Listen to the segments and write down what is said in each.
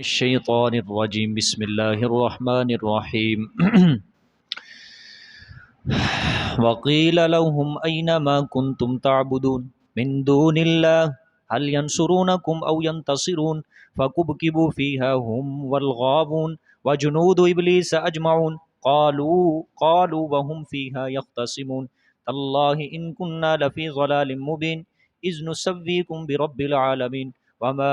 الشيطان الرجيم بسم الله الرحمن الرحيم وقيل لهم أين ما كنتم تعبدون من دون الله هل ينصرونكم أو ينتصرون فكبكبوا فيها هم والغاوون وجنود إبليس أجمعون قالوا وهم فيها يختصمون تالله إن كنا لفي ضلال مبين إذ نسويكم برب العالمين وما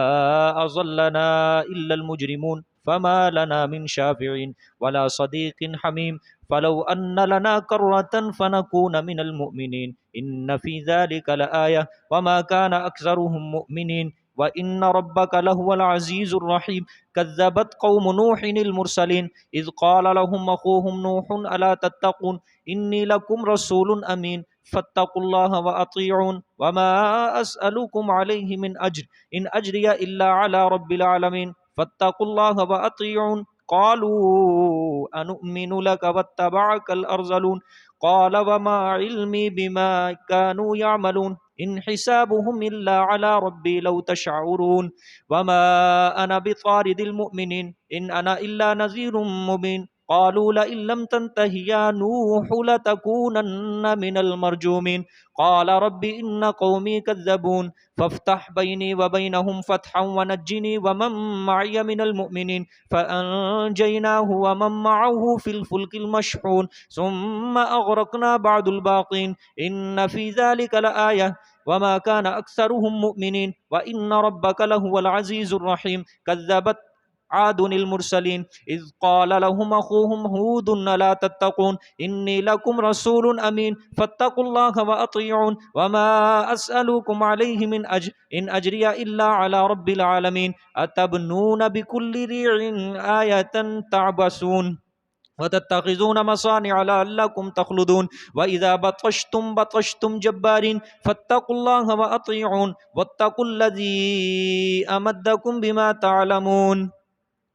أضلنا إلا المجرمون فما لنا من شافعين ولا صديق حميم فلو أن لنا كرة فنكون من المؤمنين إن في ذلك لآية وما كان أكثرهم مؤمنين وإن ربك لهو العزيز الرحيم كذبت قوم نوح المرسلين إذ قال لهم أخوهم نوح ألا تتقون إني لكم رسول أمين فاتقوا الله وأطيعون وما أسألكم عليه من أجر إن أجري إلا على رب العالمين فاتقوا الله وأطيعون قالوا أنؤمن لك واتبعك الأرذلون قال وما علمي بما كانوا يعملون إن حسابهم إلا على ربي لو تشعرون وما أنا بطارد المؤمنين إن أنا إلا نذير مبين قالوا لئن لم تنته يا نوح لتكونن من المرجومين قال رب إن قومي كذبون فافتح بيني وبينهم فتحا ونجني ومن معي من المؤمنين فأنجيناه ومن معه في الفلك المشحون ثم أغرقنا بعد الباقين إن في ذلك لآية وما كان أكثرهم مؤمنين وإن ربك لهو العزيز الرحيم كذبت عاد المرسلين إذ قال لهم أخوهم هود لا تتقون إني لكم رسول أمين فاتقوا الله وأطيعون وما أسألكم عليه من أجر إن أجري إلا على رب العالمين أتبنون بكل ريع آية تعبثون وتتخذون مصانع لعلكم تخلدون وإذا بطشتم جبارين فاتقوا الله وأطيعون واتقوا الذي أمدكم بما تعلمون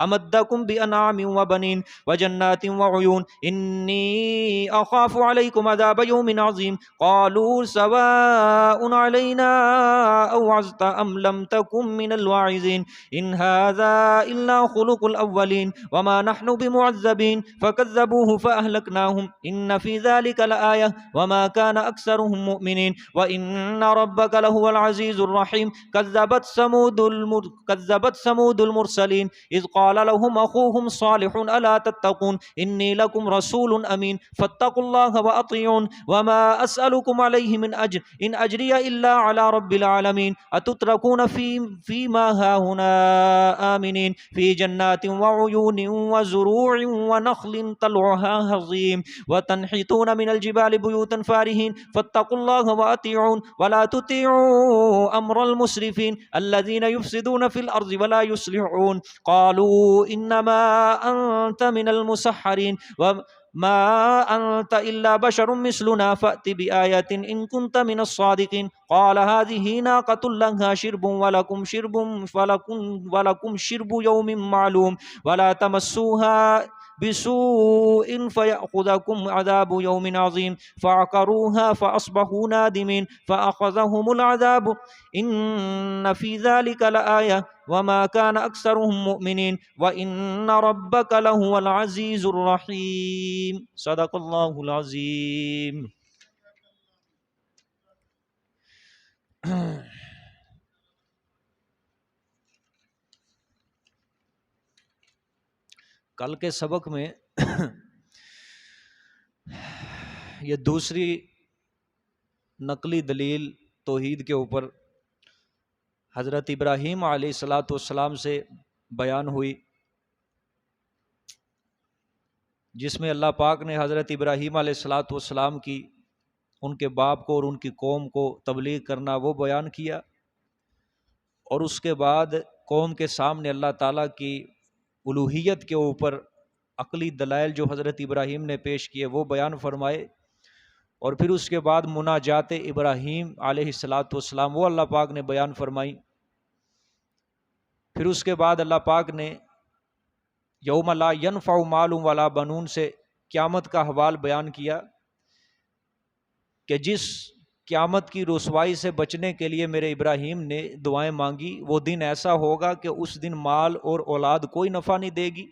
أمدكم بأنعام وبنين وجنات وعيون إني أخاف عليكم عذاب يوم عظيم قالوا سواء علينا أوعظت أم لم تكن من الواعظين إن هذا إلا خلق الأولين وما نحن بمعذبين فكذبوه فأهلكناهم إن في ذلك لآية وما كان أكثرهم مؤمنين وإن ربك لهو العزيز الرحيم كذبت ثمود المرسلين إذ قال لهم أخوهم صالح ألا تتقون إني لكم رسول أمين فاتقوا الله وأطيعون وما أسألكم عليه من أجر إن أجري إلا على رب العالمين أتتركون فيما هاهنا آمنين في جنات وعيون وزروع ونخل طلعها هضيم وتنحتون من الجبال بيوتا فارهين فاتقوا الله وأطيعون ولا تطيعوا أمر المسرفين الذين يفسدون في الأرض ولا يصلحون قالوا إنما أنت من المسحرين وما أنت إلا بشر مثلنا فأت بآية إن كنت من الصادقين قال هذه ناقة لها شرب ولكم شرب يوم معلوم ولا تمسوها بسوء فيأخذكم عذاب يوم عظيم فعقروها فأصبحوا نادمين فأخذهم العذاب إن في ذلك لآية وما كان أكثرهم مؤمنين وإن ربك لهو العزيز الرحيم صدق الله العظيم. کل کے سبق میں یہ دوسری نقلی دلیل توحید کے اوپر حضرت ابراہیم علیہ الصلاۃ والسلام سے بیان ہوئی، جس میں اللہ پاک نے حضرت ابراہیم علیہ الصلاۃ والسلام کی ان کے باپ کو اور ان کی قوم کو تبلیغ کرنا وہ بیان کیا، اور اس کے بعد قوم کے سامنے اللہ تعالیٰ کی الوہیت کے اوپر عقلی دلائل جو حضرت ابراہیم نے پیش کیے وہ بیان فرمائے، اور پھر اس کے بعد مناجات ابراہیم علیہ الصلاۃ والسلام وہ اللہ پاک نے بیان فرمائی۔ پھر اس کے بعد اللہ پاک نے یوم لا ینفع مال ولا بنون سے قیامت کا حوال بیان کیا کہ جس قیامت کی رسوائی سے بچنے کے لیے میرے ابراہیم نے دعائیں مانگی، وہ دن ایسا ہوگا کہ اس دن مال اور اولاد کوئی نفع نہیں دے گی۔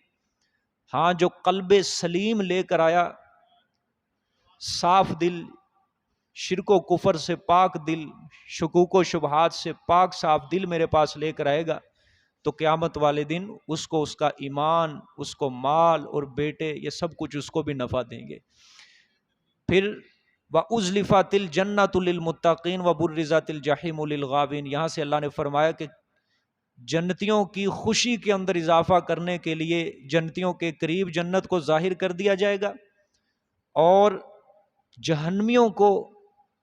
ہاں جو قلب سلیم لے کر آیا، صاف دل، شرک و کفر سے پاک دل، شکوک و شبہات سے پاک صاف دل میرے پاس لے کر آئے گا، تو قیامت والے دن اس کو اس کا ایمان، اس کو مال اور بیٹے، یہ سب کچھ اس کو بھی نفع دیں گے۔ پھر وَأُزْلِفَتِ الْجَنَّةُ لِلْمُتَّقِينَ وَبُرِّزَتِ الْجَحِيمُ لِلْغَاوِينَ، یہاں سے اللہ نے فرمایا کہ جنتیوں کی خوشی کے اندر اضافہ کرنے کے لیے جنتیوں کے قریب جنت کو ظاہر کر دیا جائے گا، اور جہنمیوں کو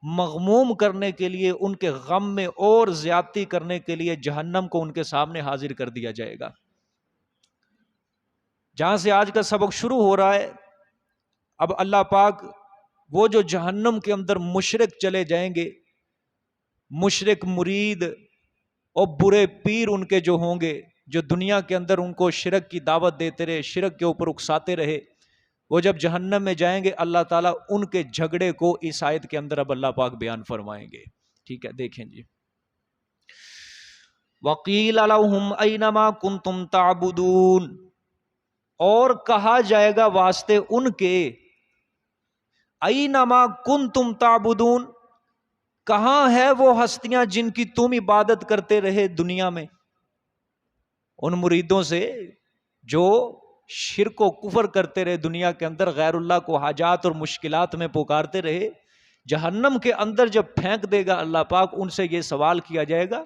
مغموم کرنے کے لیے، ان کے غم میں اور زیادتی کرنے کے لیے جہنم کو ان کے سامنے حاضر کر دیا جائے گا۔ جہاں سے آج کا سبق شروع ہو رہا ہے، اب اللہ پاک وہ جو جہنم کے اندر مشرک چلے جائیں گے، مشرک مرید اور برے پیر ان کے جو ہوں گے، جو دنیا کے اندر ان کو شرک کی دعوت دیتے رہے، شرک کے اوپر اکساتے رہے، وہ جب جہنم میں جائیں گے اللہ تعالیٰ ان کے جھگڑے کو اس آیت کے اندر اب اللہ پاک بیان فرمائیں گے۔ ٹھیک ہے، دیکھیں جی، وَقِيلَ لَهُمْ أَيْنَ مَا كُنْتُمْ تَعْبُدُونَ، اور کہا جائے گا واسطے ان کے، أَيْنَ مَا كُنْتُمْ تَعْبُدُونَ، کہاں ہے وہ ہستیاں جن کی تم عبادت کرتے رہے دنیا میں؟ ان مریدوں سے جو شرک و کفر کرتے رہے دنیا کے اندر، غیر اللہ کو حاجات اور مشکلات میں پکارتے رہے، جہنم کے اندر جب پھینک دے گا اللہ پاک، ان سے یہ سوال کیا جائے گا،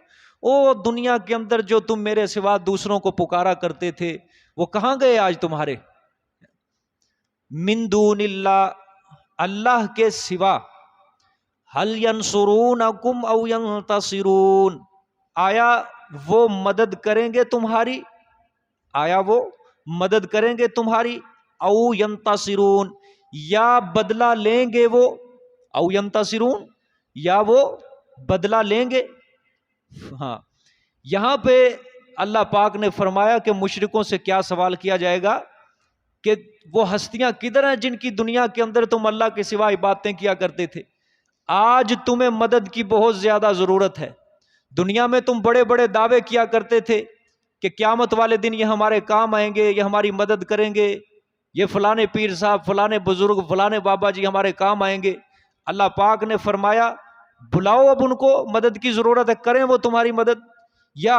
او دنیا کے اندر جو تم میرے سوا دوسروں کو پکارا کرتے تھے، وہ کہاں گئے آج تمہارے؟ من دون اللہ، اللہ کے سوا، هل ينصرونکم او ينتصرون، آیا وہ مدد کریں گے تمہاری؟ آیا وہ مدد کریں گے تمہاری؟ او ینتصرون، یا بدلہ لیں گے وہ؟ او ینتصرون، یا وہ بدلہ لیں گے؟ ہاں، یہاں پہ اللہ پاک نے فرمایا کہ مشرکوں سے کیا سوال کیا جائے گا کہ وہ ہستیاں کدھر ہیں جن کی دنیا کے اندر تم اللہ کے سوا عبادتیں کیا کرتے تھے؟ آج تمہیں مدد کی بہت زیادہ ضرورت ہے۔ دنیا میں تم بڑے بڑے دعوے کیا کرتے تھے کہ قیامت والے دن یہ ہمارے کام آئیں گے، یہ ہماری مدد کریں گے، یہ فلانے پیر صاحب، فلانے بزرگ، فلانے بابا جی ہمارے کام آئیں گے۔ اللہ پاک نے فرمایا بلاؤ اب ان کو، مدد کی ضرورت ہے، کریں وہ تمہاری مدد، یا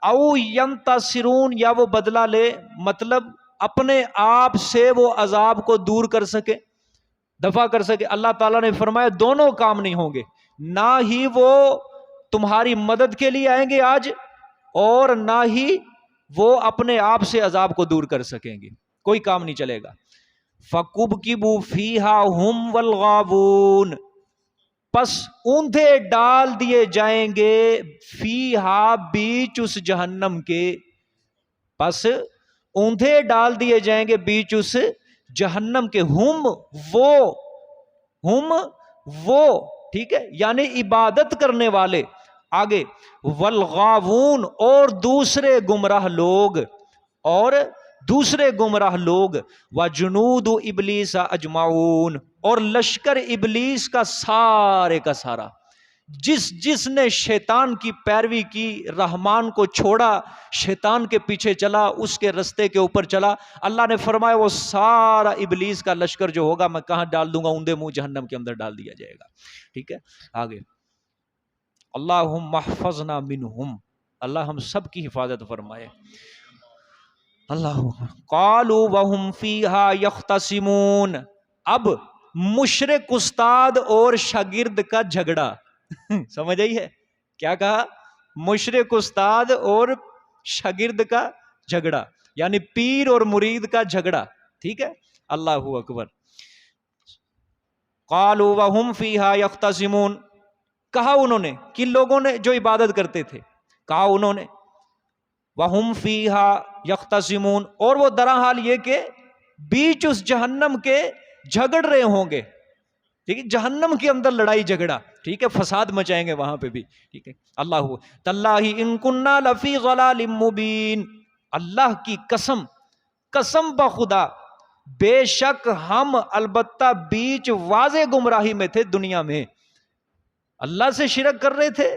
او ینتصرون، یا وہ بدلہ لے، مطلب اپنے آپ سے وہ عذاب کو دور کر سکے، دفع کر سکے۔ اللہ تعالیٰ نے فرمایا دونوں کام نہیں ہوں گے، نہ ہی وہ تمہاری مدد کے لیے آئیں گے آج، اور نہ ہی وہ اپنے آپ سے عذاب کو دور کر سکیں گے، کوئی کام نہیں چلے گا۔ فَكُبْكِبُوا فِيهَا هُمْ وَالْغَاوُونَ، پس اوندھے ڈال دیے جائیں گے، فیہا، بیچ اس جہنم کے، پس اوندھے ڈال دیے جائیں گے بیچ اس جہنم کے، ہم وہ، ٹھیک ہے، یعنی عبادت کرنے والے، آگے والغاوون، اور دوسرے گمراہ لوگ، اور دوسرے گمراہ لوگ، وجنود ابلیس اجمعون، اور لشکر ابلیس کا سارے کا سارا، جس نے شیطان کی پیروی کی، رحمان کو چھوڑا، شیطان کے پیچھے چلا، اس کے رستے کے اوپر چلا، اللہ نے فرمایا وہ سارا ابلیس کا لشکر جو ہوگا میں کہاں ڈال دوں گا؟ اوندے منہ جہنم کے اندر ڈال دیا جائے گا۔ ٹھیک ہے، آگے اللہم احفظنا منہم، اللہ ہم سب کی حفاظت فرمائے۔ اللہ قالوا وہم فیہا یختصمون، اب مشرک استاد اور شاگرد کا جھگڑا، سمجھ آئی ہے؟ کیا کہا؟ مشرک استاد اور شاگرد کا جھگڑا، یعنی پیر اور مرید کا جھگڑا، ٹھیک ہے، اللہ اکبر۔ قالوا وہم فیہا یختصمون، کہا انہوں نے، کن لوگوں نے؟ جو عبادت کرتے تھے، کہا انہوں نے وہم فیہا یختصمون، اور وہ درحال یہ کہ بیچ اس جہنم کے جھگڑ رہے ہوں گے، ٹھیک ہے، جہنم کے اندر لڑائی جھگڑا، ٹھیک ہے، فساد مچائیں گے وہاں پہ بھی، ٹھیک ہے۔ اللہ تاللہ ان کننا لفی ضلال مبین، اللہ کی قسم، قسم بخدا، بے شک ہم البتہ بیچ واضح گمراہی میں تھے دنیا میں۔ اللہ سے شرک کر رہے تھے،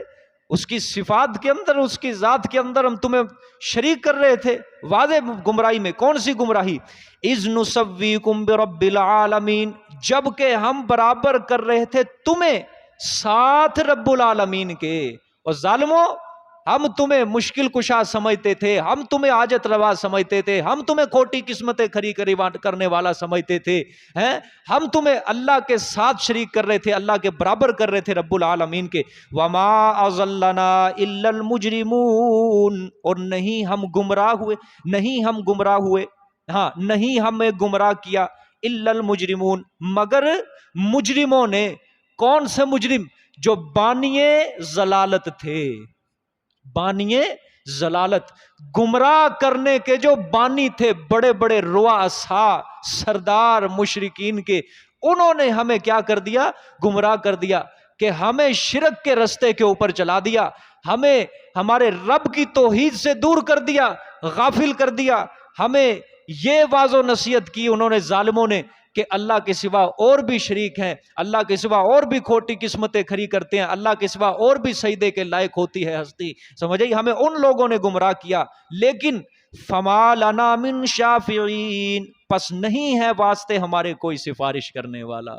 اس کی صفات کے اندر، اس کی ذات کے اندر ہم تمہیں شریک کر رہے تھے، واضح گمراہی میں۔ کون سی گمراہی؟ اذ نسویکم برب العالمین، جب کہ ہم برابر کر رہے تھے تمہیں ساتھ رب العالمین کے۔ اور ظالموں، ہم تمہیں مشکل کشا سمجھتے تھے، ہم تمہیں حاجت روا سمجھتے تھے، ہم تمہیں کھوٹی قسمتیں کھری کرنے والا سمجھتے تھے، ہیں؟ ہم تمہیں اللہ کے ساتھ شریک کر رہے تھے، اللہ کے برابر کر رہے تھے رب العالمین کے۔ وما اضلنا الا المجرمون، اور نہیں ہم گمراہ ہوئے، نہیں ہم گمراہ ہوئے، ہاں نہیں ہمیں گمراہ کیا، الا المجرمون، مگر مجرموں نے۔ کون سے مجرم؟ جو بانیے ضلالت تھے، بانیے ضلالت، گمراہ کرنے کے جو بانی تھے، بڑے بڑے رؤسا سردار مشرکین کے، انہوں نے ہمیں کیا کر دیا؟ گمراہ کر دیا، کہ ہمیں شرک کے رستے کے اوپر چلا دیا، ہمیں ہمارے رب کی توحید سے دور کر دیا، غافل کر دیا۔ ہمیں یہ واض و نصیحت کی انہوں نے، ظالموں نے، کہ اللہ کے سوا اور بھی شریک ہیں، اللہ کے سوا اور بھی کھوٹی قسمتیں کھری کرتے ہیں، اللہ کے سوا اور بھی سجدے کے لائق ہوتی ہے ہستی، سمجھے؟ ہمیں ان لوگوں نے گمراہ کیا۔ لیکن فما لنا من شافعین، پس نہیں ہے واسطے ہمارے کوئی سفارش کرنے والا،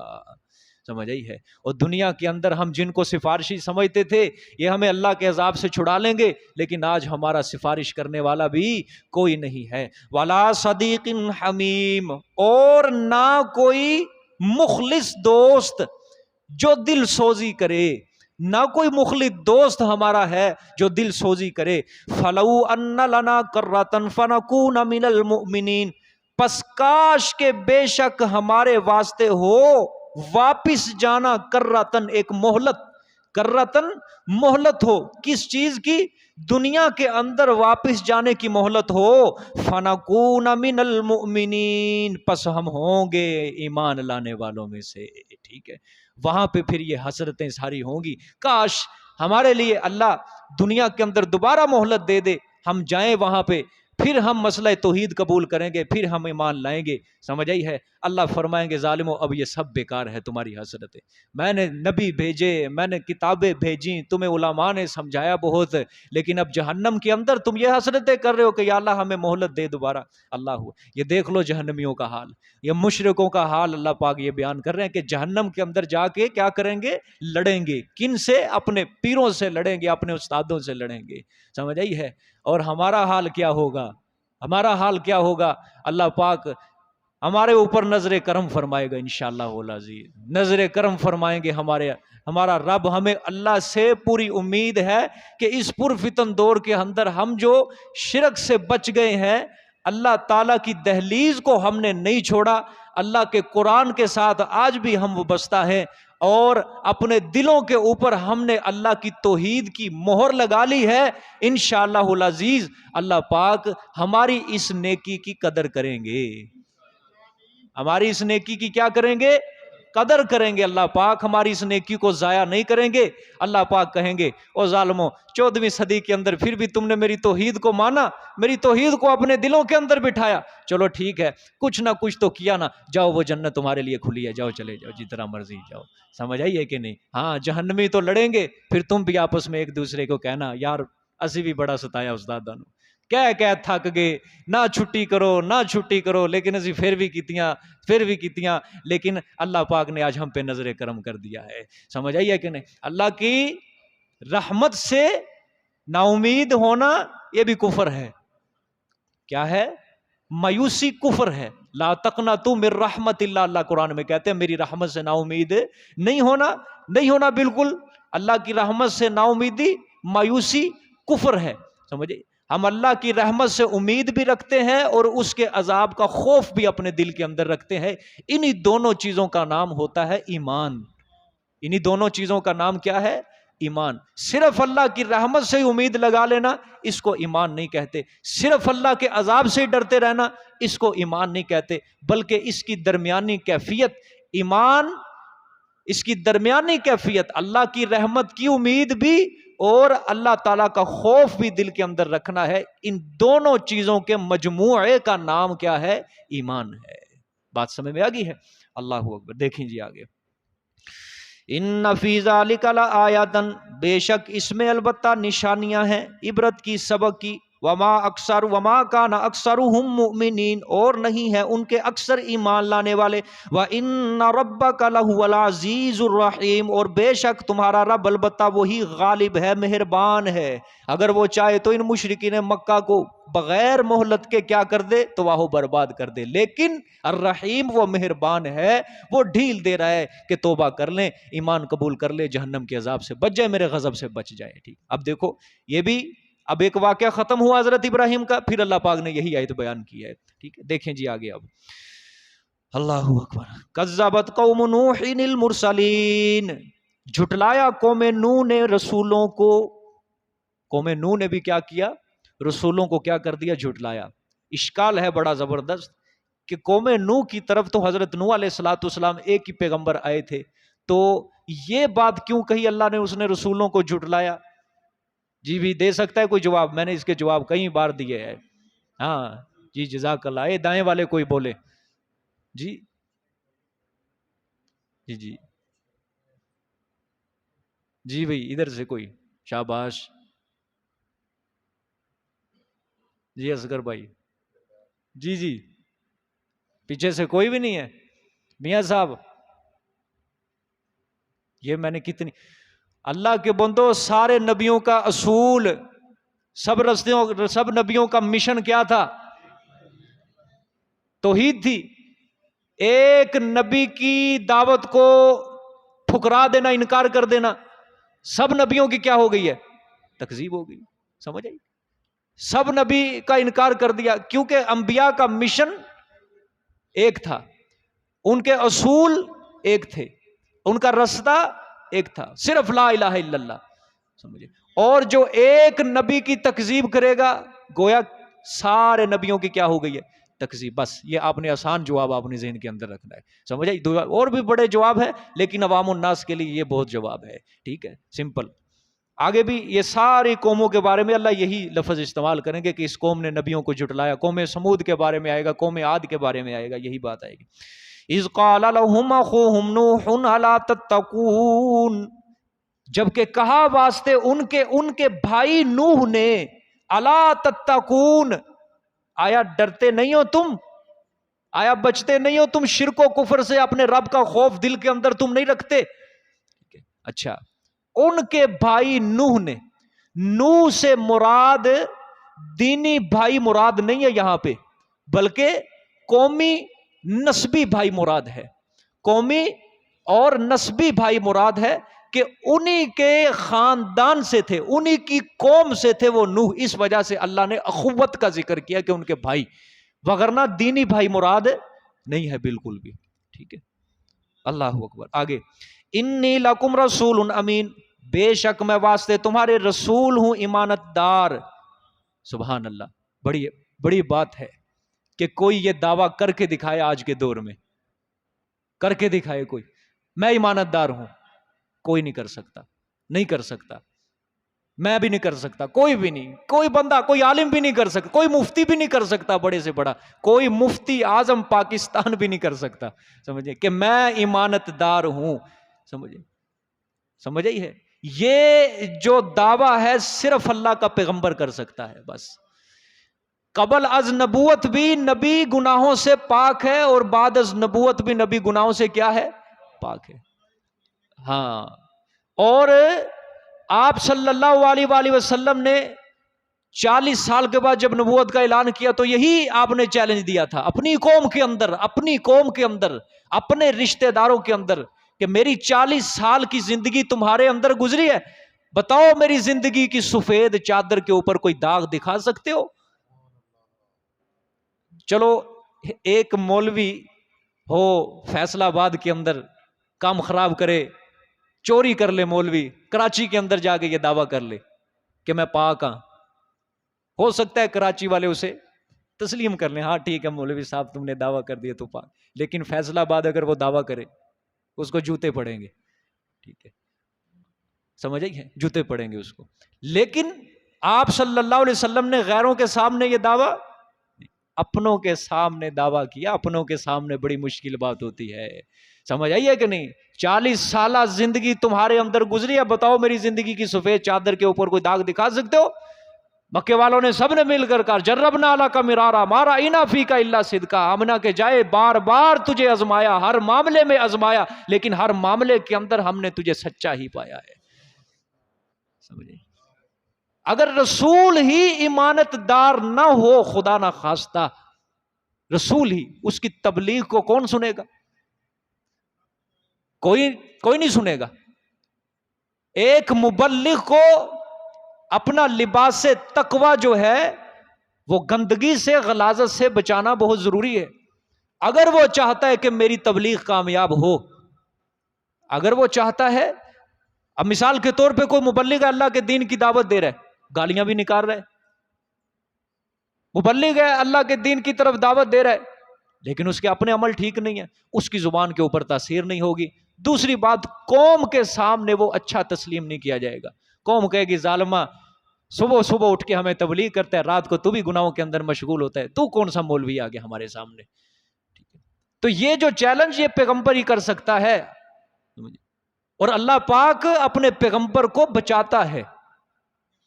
سمجھ آئی ہے؟ اور دنیا کے اندر ہم جن کو سفارشی سمجھتے تھے، یہ ہمیں اللہ کے عذاب سے چھڑا لیں گے، لیکن آج ہمارا سفارش کرنے والا بھی کوئی نہیں ہے۔ ولا صدیق حمیم، اور نہ کوئی مخلص دوست جو دل سوزی کرے، نہ کوئی مخلص دوست ہمارا ہے جو دل سوزی کرے۔ فلو ان لنا کرۃ فنکون من المؤمنین، پس کاش کے بے شک ہمارے واسطے ہو واپس جانا، کرۃن ایک مہلت، کرۃن مہلت ہو، کس چیز کی؟ دنیا کے اندر واپس جانے کی مہلت ہو۔ فنکون من المؤمنین، پس ہم ہوں گے ایمان لانے والوں میں سے، ٹھیک ہے؟ وہاں پہ پھر یہ حسرتیں ساری ہوں گی، کاش ہمارے لیے اللہ دنیا کے اندر دوبارہ مہلت دے دے، ہم جائیں وہاں پہ، پھر ہم مسئلہ توحید قبول کریں گے، پھر ہم ایمان لائیں گے، سمجھ آئی ہے؟ اللہ فرمائیں گے ظالموں اب یہ سب بیکار ہے تمہاری حسرتیں، میں نے نبی بھیجے، میں نے کتابیں بھیجیں، تمہیں علماء نے سمجھایا بہت، لیکن اب جہنم کے اندر تم یہ حسرتیں کر رہے ہو کہ یا اللہ ہمیں مہلت دے دوبارہ۔ اللہ یہ دیکھ لو جہنمیوں کا حال، یہ مشرکوں کا حال اللہ پاک یہ بیان کر رہے ہیں کہ جہنم کے اندر جا کے کیا کریں گے؟ لڑیں گے، کن سے؟ اپنے پیروں سے لڑیں گے، اپنے استادوں سے لڑیں گے، سمجھ آئی ہے؟ اور ہمارا حال کیا ہوگا؟ ہمارا حال کیا ہوگا؟ اللہ پاک ہمارے اوپر نظر کرم فرمائے گا انشاءاللہ العزیز، نظر کرم فرمائیں گے ہمارا رب۔ ہمیں اللہ سے پوری امید ہے کہ اس پرفتن دور کے اندر ہم جو شرک سے بچ گئے ہیں، اللہ تعالیٰ کی دہلیز کو ہم نے نہیں چھوڑا، اللہ کے قرآن کے ساتھ آج بھی ہم وابستہ ہیں، اور اپنے دلوں کے اوپر ہم نے اللہ کی توحید کی مہر لگا لی ہے۔ انشاءاللہ العزیز اللہ پاک ہماری اس نیکی کی قدر کریں گے، ہماری اس نیکی کی کیا کریں گے؟ قدر کریں گے۔ اللہ پاک ہماری اس نیکی کو ضائع نہیں کریں گے۔ اللہ پاک کہیں گے او ظالموں، 14ویں صدی کے اندر پھر بھی تم نے میری توحید کو مانا، میری توحید کو اپنے دلوں کے اندر بٹھایا، چلو ٹھیک ہے، کچھ نہ کچھ تو کیا نا، جاؤ وہ جنت تمہارے لیے کھلی ہے، جاؤ چلے جاؤ جتنا مرضی جاؤ، سمجھ آئی ہے کہ نہیں؟ ہاں جہنمی تو لڑیں گے، پھر تم بھی آپس میں ایک دوسرے کو کہنا یار اسی بھی بڑا ستایا استاداں نو، کہہ تھک گئے، نہ چھٹی کرو، لیکن اسی پھر بھی کیتیاں، لیکن اللہ پاک نے آج ہم پہ نظر کرم کر دیا ہے، سمجھ آئی ہے کہ نہیں؟ اللہ کی رحمت سے نا امید ہونا یہ بھی کفر ہے، کیا ہے؟ مایوسی کفر ہے۔ لا تقنطوا من رحمت اللہ، اللہ قرآن میں کہتے ہیں میری رحمت سے نا امید نہیں ہونا بالکل، اللہ کی رحمت سے نا امیدی مایوسی کفر ہے، سمجھے؟ ہم اللہ کی رحمت سے امید بھی رکھتے ہیں اور اس کے عذاب کا خوف بھی اپنے دل کے اندر رکھتے ہیں، انہی دونوں چیزوں کا نام ہوتا ہے ایمان، انہی دونوں چیزوں کا نام کیا ہے؟ ایمان۔ صرف اللہ کی رحمت سے امید لگا لینا اس کو ایمان نہیں کہتے، صرف اللہ کے عذاب سے ڈرتے رہنا اس کو ایمان نہیں کہتے، بلکہ اس کی درمیانی کیفیت ایمان، اس کی درمیانی کیفیت اللہ کی رحمت کی امید بھی اور اللہ تعالیٰ کا خوف بھی دل کے اندر رکھنا ہے، ان دونوں چیزوں کے مجموعے کا نام کیا ہے؟ ایمان ہے۔ بات سمجھ میں آ گئی ہے؟ اللہ اکبر۔ دیکھیں جی آگے، ان فی ذالک لآیۃ، بے شک اس میں البتہ نشانیاں ہیں عبرت کی، سبق کی، وما کان اکثرهم مؤمنین، اور نہیں ہے ان کے اکثر ایمان لانے والے، وان ربک لہو العزیز الرحیم، اور بے شک تمہارا رب البتہ وہی غالب ہے، مہربان ہے۔ اگر وہ چاہے تو ان مشرکین مکہ کو بغیر مہلت کے کیا کر دے، تباہ و برباد کر دے، لیکن الرحیم وہ مہربان ہے، وہ ڈھیل دے رہا ہے کہ توبہ کر لیں، ایمان قبول کر لیں، جہنم کے عذاب سے بچ جائے، میرے غضب سے بچ جائے۔ ٹھیک، اب دیکھو یہ بھی اب ایک واقعہ ختم ہوا حضرت ابراہیم کا، پھر اللہ پاک نے یہی آیت بیان کی ہے۔ ٹھیک ہے، دیکھیں جی آگے اب، اللہ اکبر۔ کذبت قوم نوح المرسلین، جھٹلایا قوم نوح نے رسولوں کو، قوم نوح نے بھی کیا کیا، رسولوں کو کیا کر دیا، جھٹلایا۔ اشکال ہے بڑا زبردست کہ قوم نوح کی طرف تو حضرت نوح علیہ الصلوۃ والسلام ایک ہی پیغمبر آئے تھے، تو یہ بات کیوں کہی اللہ نے، اس نے رسولوں کو جھٹلایا؟ جی بھی دے سکتا ہے کوئی جواب؟ میں نے اس کے جواب کئی بار دیے ہیں۔ ہاں جی جزاک اللہ۔ اے دائیں والے کوئی بولے جی جی جی جی بھائی ادھر سے کوئی، شاباش جی اصغر بھائی، جی جی پیچھے سے کوئی بھی نہیں ہے؟ میاں صاحب یہ میں نے کتنی، اللہ کے بندو سارے نبیوں کا اصول، سب نبیوں کا مشن کیا تھا؟ توحید تھی۔ ایک نبی کی دعوت کو ٹھکرا دینا، انکار کر دینا، سب نبیوں کی کیا ہو گئی ہے؟ تکذیب ہو گئی۔ سمجھ آئی؟ سب نبی کا انکار کر دیا، کیونکہ انبیاء کا مشن ایک تھا، ان کے اصول ایک تھے، ان کا رستہ ایک تھا، صرف لا الہ الا اللہ۔ سمجھے؟ اور جو ایک نبی کی تکذیب کرے گا، گویا سارے نبیوں کی کیا ہو گئی ہے؟ تکذیب۔ بس یہ آپ نے آسان جواب اپنے ذہن کے اندر رکھنا ہے۔ سمجھے؟ اور بھی بڑے جواب ہیں لیکن عوام الناس کے لیے یہ بہت جواب ہے۔ ٹھیک ہے، سمپل۔ آگے بھی یہ ساری قوموں کے بارے میں اللہ یہی لفظ استعمال کریں گے کہ اس قوم نے نبیوں کو جھٹلایا۔ قوم سمود کے بارے میں آئے گا، قوم عاد کے بارے میں آئے گا، یہی بات آئے گی۔ اذ قال لهم اخوهم نوح الا تتقون، جبکہ کہا واسطے ان کے بھائی نوح نے، الا تتقون، آیا ڈرتے نہیں ہو تم، آیا بچتے نہیں ہو تم شرک و کفر سے، اپنے رب کا خوف دل کے اندر تم نہیں رکھتے؟ اچھا، ان کے بھائی نوح نے، نوح سے مراد دینی بھائی مراد نہیں ہے یہاں پہ، بلکہ قومی نسبی بھائی مراد ہے۔ قومی اور نسبی بھائی مراد ہے کہ انہی کے خاندان سے تھے، انہی کی قوم سے تھے وہ نوح، اس وجہ سے اللہ نے اخوت کا ذکر کیا کہ ان کے بھائی، وگرنہ دینی بھائی مراد نہیں ہے بالکل بھی۔ ٹھیک ہے، اللہ اکبر۔ آگے، انی لکم رسول امین، بے شک میں واسطے تمہارے رسول ہوں امانت دار۔ سبحان اللہ، بڑی بڑی بات ہے کہ کوئی یہ دعویٰ کر کے دکھائے، آج کے دور میں کر کے دکھائے کوئی، میں امانت دار ہوں۔ کوئی نہیں کر سکتا، نہیں کر سکتا، میں بھی نہیں کر سکتا، کوئی بھی نہیں، کوئی بندہ، کوئی عالم بھی نہیں کر سکتا، کوئی مفتی بھی نہیں کر سکتا، بڑے سے بڑا کوئی مفتی اعظم پاکستان بھی نہیں کر سکتا، سمجھے، کہ میں امانت دار ہوں۔ سمجھ آئی ہے؟ یہ جو دعویٰ ہے صرف اللہ کا پیغمبر کر سکتا ہے بس۔ قبل از نبوت بھی نبی گناہوں سے پاک ہے، اور بعد از نبوت بھی نبی گناہوں سے کیا ہے؟ پاک ہے۔ ہاں، اور آپ صلی اللہ علیہ وآلہ وسلم نے 40 سال کے بعد جب نبوت کا اعلان کیا تو یہی آپ نے چیلنج دیا تھا اپنی قوم کے اندر، اپنے رشتہ داروں کے اندر، کہ میری 40 سال کی زندگی تمہارے اندر گزری ہے، بتاؤ میری زندگی کی سفید چادر کے اوپر کوئی داغ دکھا سکتے ہو؟ چلو ایک مولوی ہو فیصل آباد کے اندر، کام خراب کرے، چوری کر لے، مولوی کراچی کے اندر جا کے یہ دعویٰ کر لے کہ میں پاک ہاں، ہو سکتا ہے کراچی والے اسے تسلیم کر لیں، ہاں ٹھیک ہے مولوی صاحب تم نے دعویٰ کر دیا تو پاک، لیکن فیصل آباد اگر وہ دعویٰ کرے اس کو جوتے پڑیں گے۔ ٹھیک ہے، سمجھ آئی ہے؟ جوتے پڑیں گے اس کو۔ لیکن آپ صلی اللہ علیہ وسلم نے غیروں کے سامنے یہ دعویٰ، اپنوں کے سامنے دعویٰ کیا، اپنوں کے سامنے بڑی مشکل بات ہوتی ہے. سمجھ آئیے کہ نہیں؟ 40 سالہ زندگی تمہارے اندر گزری ہے، بتاؤ میری زندگی کی سفید چادر کے اوپر کوئی داغ دکھا سکتے ہو؟ مکے والوں نے سب نے مل کر کہا جربنا لک مرارا ما رأینا فیک الا صدقا، ہم کے جائے بار بار تجھے آزمایا، ہر معاملے میں آزمایا، لیکن ہر معاملے کے اندر ہم نے تجھے سچا ہی پایا ہے. سمجھے؟ اگر رسول ہی امانت دار نہ ہو، خدا نہ خواستہ رسول ہی، اس کی تبلیغ کو کون سنے گا؟ کوئی نہیں سنے گا. ایک مبلغ کو اپنا لباس تقوی جو ہے وہ گندگی سے، غلاظت سے بچانا بہت ضروری ہے. اگر وہ چاہتا ہے کہ میری تبلیغ کامیاب ہو، اگر وہ چاہتا ہے، اب مثال کے طور پہ کوئی مبلغ ہے، اللہ کے دین کی دعوت دے رہا ہے، گالیاں بھی نکال رہا ہے. مبلغ ہے، اللہ کے دین کی طرف دعوت دے رہا ہے، لیکن اس کے اپنے عمل ٹھیک نہیں ہے، اس کی زبان کے اوپر تاثیر نہیں ہوگی. دوسری بات، قوم کے سامنے وہ اچھا تسلیم نہیں کیا جائے گا. قوم کہے گی ظالمہ صبح اٹھ کے ہمیں تبلیغ کرتا ہے، رات کو تو بھی گناہوں کے اندر مشغول ہوتا ہے، تو کون سا مولوی آگے ہمارے سامنے. تو یہ جو چیلنج یہ پیغمبر ہی کر سکتا ہے، اور اللہ پاک اپنے پیغمبر کو بچاتا ہے.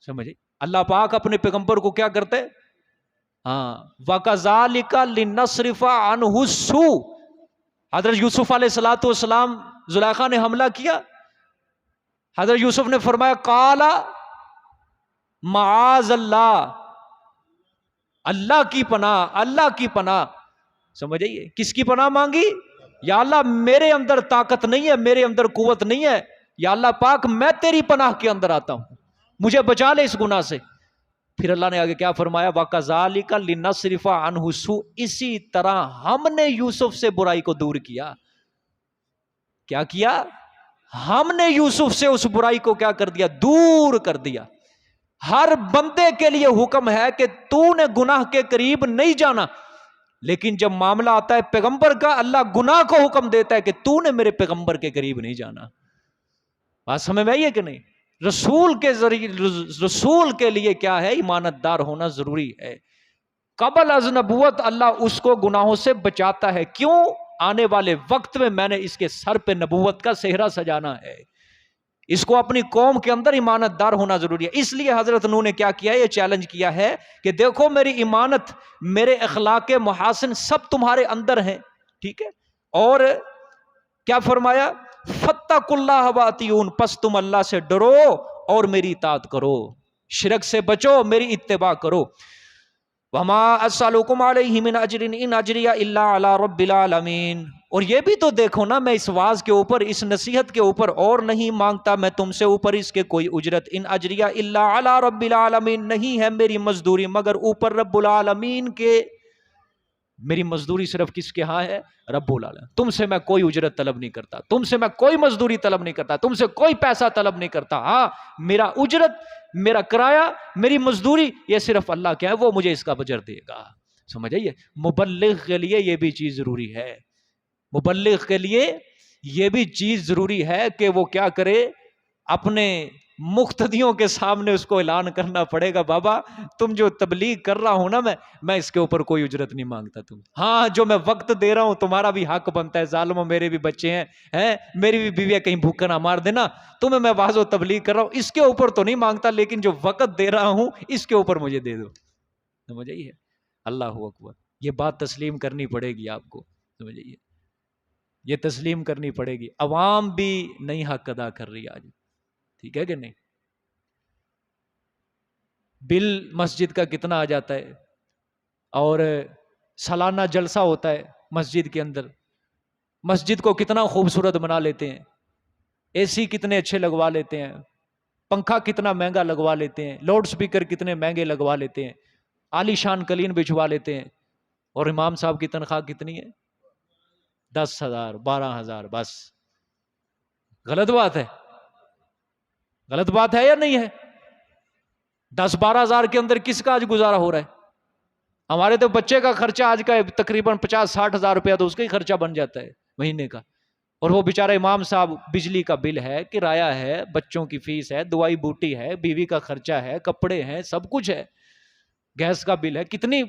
سمجھے؟ اللہ پاک اپنے پیغمبر کو کیا کرتے؟ ہاں، وَكَذَلِكَ لِنَصْرِفَ عَنْهُ السُّوءَ. حضرت یوسف علیہ السلام زلیخا نے حملہ کیا، حضرت یوسف نے فرمایا قَالَ معاذ اللہ، اللہ کی پناہ، اللہ کی پناہ. سمجھئیے؟ کس کی پناہ مانگی؟ یا اللہ میرے اندر طاقت نہیں ہے، میرے اندر قوت نہیں ہے، یا اللہ پاک میں تیری پناہ کے اندر آتا ہوں، مجھے بچا لے اس گناہ سے. پھر اللہ نے آگے کیا فرمایا؟ وَكَذَلِكَ لِنَصْرِفَ عَنْهُ السُّوءَ. اسی طرح ہم نے یوسف سے برائی کو دور کیا. کیا کیا؟ ہم نے یوسف سے اس برائی کو کیا کر دیا؟ دور کر دیا. ہر بندے کے لیے حکم ہے کہ تو نے گناہ کے قریب نہیں جانا، لیکن جب معاملہ آتا ہے پیغمبر کا، اللہ گناہ کو حکم دیتا ہے کہ تو نے میرے پیغمبر کے قریب نہیں جانا. بات سمجھ میں آئی ہے کہ نہیں؟ رسول کے ذریعے، رسول کے لیے کیا ہے؟ ایمانت دار ہونا ضروری ہے. قبل از نبوت اللہ اس کو گناہوں سے بچاتا ہے. کیوں؟ آنے والے وقت میں نے اس کے سر پہ نبوت کا صحرا سجانا ہے. اس کو اپنی قوم کے اندر ایمانت دار ہونا ضروری ہے. اس لیے حضرت نوح نے کیا کیا؟ یہ چیلنج کیا ہے کہ دیکھو میری ایمانت، میرے اخلاق محاسن سب تمہارے اندر ہیں، ٹھیک ہے؟ اور کیا فرمایا؟ فَاتَّقُوا اللَّهَ وَأَطِیعُونِ. پس تم اللہ سے ڈرو اور میری اطاعت کرو، شرک سے بچو، میری اتباع کرو. وَمَا أَسْأَلُكُمْ عَلَيْهِ مِنْ أَجْرٍ إِنْ أَجْرِيَ إِلَّا عَلَىٰ رَبِّ الْعَالَمِينَ. اور یہ بھی تو دیکھو نا، میں اس واز کے اوپر، اس نصیحت کے اوپر اور نہیں مانگتا میں تم سے اوپر اس کے کوئی اجرت. ان اجریہ الا علی رب العالمین. نہیں ہے میری مزدوری مگر اوپر رب العالمین کے. میری مزدوری صرف کس کے ہاں ہے؟ رب العالمین. تم سے میں کوئی اجرت طلب نہیں کرتا، تم سے میں کوئی مزدوری طلب نہیں کرتا، تم سے کوئی پیسہ طلب نہیں کرتا. ہاں، میرا اجرت، میرا کرایہ، میری مزدوری یہ صرف اللہ کے ہے، وہ مجھے اس کا اجر دے گا. سمجھ آئیے؟ مبلغ کے لیے یہ بھی چیز ضروری ہے. مبلغ کے لیے یہ بھی چیز ضروری ہے کہ وہ کیا کرے؟ اپنے مقتدیوں کے سامنے اس کو اعلان کرنا پڑے گا، بابا تم جو تبلیغ کر رہا ہوں نا، میں اس کے اوپر کوئی اجرت نہیں مانگتا. تم ہاں جو میں وقت دے رہا ہوں تمہارا بھی حق بنتا ہے. ظالموں، میرے بھی بچے ہیں، میری بھی بیوی ہے، کہیں بھوکا نہ مار دینا. تمہیں میں واعظ و تبلیغ کر رہا ہوں، اس کے اوپر تو نہیں مانگتا، لیکن جو وقت دے رہا ہوں اس کے اوپر مجھے دے دو. سمجھ آئیے؟ اللہ اکبر. یہ بات تسلیم کرنی پڑے گی آپ کو. سمجھ آئیے؟ یہ تسلیم کرنی پڑے گی. عوام بھی نہیں حق ادا کر رہی آج، ٹھیک ہے کہ نہیں؟ بل مسجد کا کتنا آ جاتا ہے، اور سالانہ جلسہ ہوتا ہے مسجد کے اندر، مسجد کو کتنا خوبصورت بنا لیتے ہیں، اے سی کتنے اچھے لگوا لیتے ہیں، پنکھا کتنا مہنگا لگوا لیتے ہیں، لاؤڈ سپیکر کتنے مہنگے لگوا لیتے ہیں، عالی شان قالین بچھوا لیتے ہیں، اور امام صاحب کی تنخواہ کتنی ہے؟ 10,000 12,000. بس غلط بات ہے، غلط بات ہے یا نہیں ہے؟ 10-12 ہزار کے اندر کس کا آج گزارا ہو رہا ہے؟ ہمارے تو بچے کا خرچہ آج کا تقریباً 50-60 ہزار روپیہ تو اس کا ہی خرچہ بن جاتا ہے مہینے کا. اور وہ بیچارہ امام صاحب بجلی کا بل ہے، کرایہ ہے، بچوں کی فیس ہے، دوائی بوٹی ہے، بیوی کا خرچہ ہے، کپڑے ہیں، سب کچھ ہے، گیس کا بل ہے. کتنی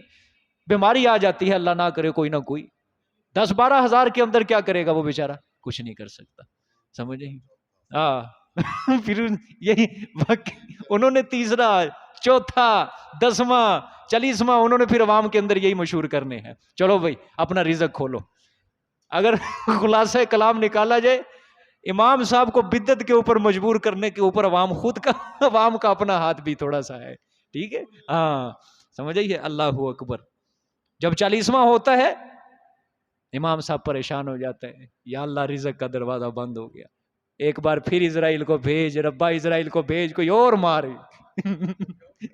بیماری آ جاتی ہے اللہ نہ کرے کوئی نہ کوئی، 10-12 ہزار کے اندر کیا کرے گا وہ بیچارہ؟ کچھ نہیں کر سکتا، سمجھے؟ ہاں پھر یہی انہوں نے تیسرا، چوتھا، 10واں، 40واں انہوں نے پھر عوام کے اندر یہی مشہور کرنے ہیں، چلو بھائی اپنا رزق کھولو۔ اگر خلاصہ کلام نکالا جائے، امام صاحب کو بدعت کے اوپر مجبور کرنے کے اوپر عوام خود کا، عوام کا اپنا ہاتھ بھی تھوڑا سا ہے، ٹھیک ہے؟ ہاں سمجھ آئیے؟ اللہ اکبر۔ جب 40واں ہوتا ہے امام صاحب پریشان ہو جاتا ہے، یا اللہ رزق کا دروازہ بند ہو گیا، ایک بار پھر اسرائیل کو بھیج، ربا اسرائیل کو بھیج، کوئی اور مار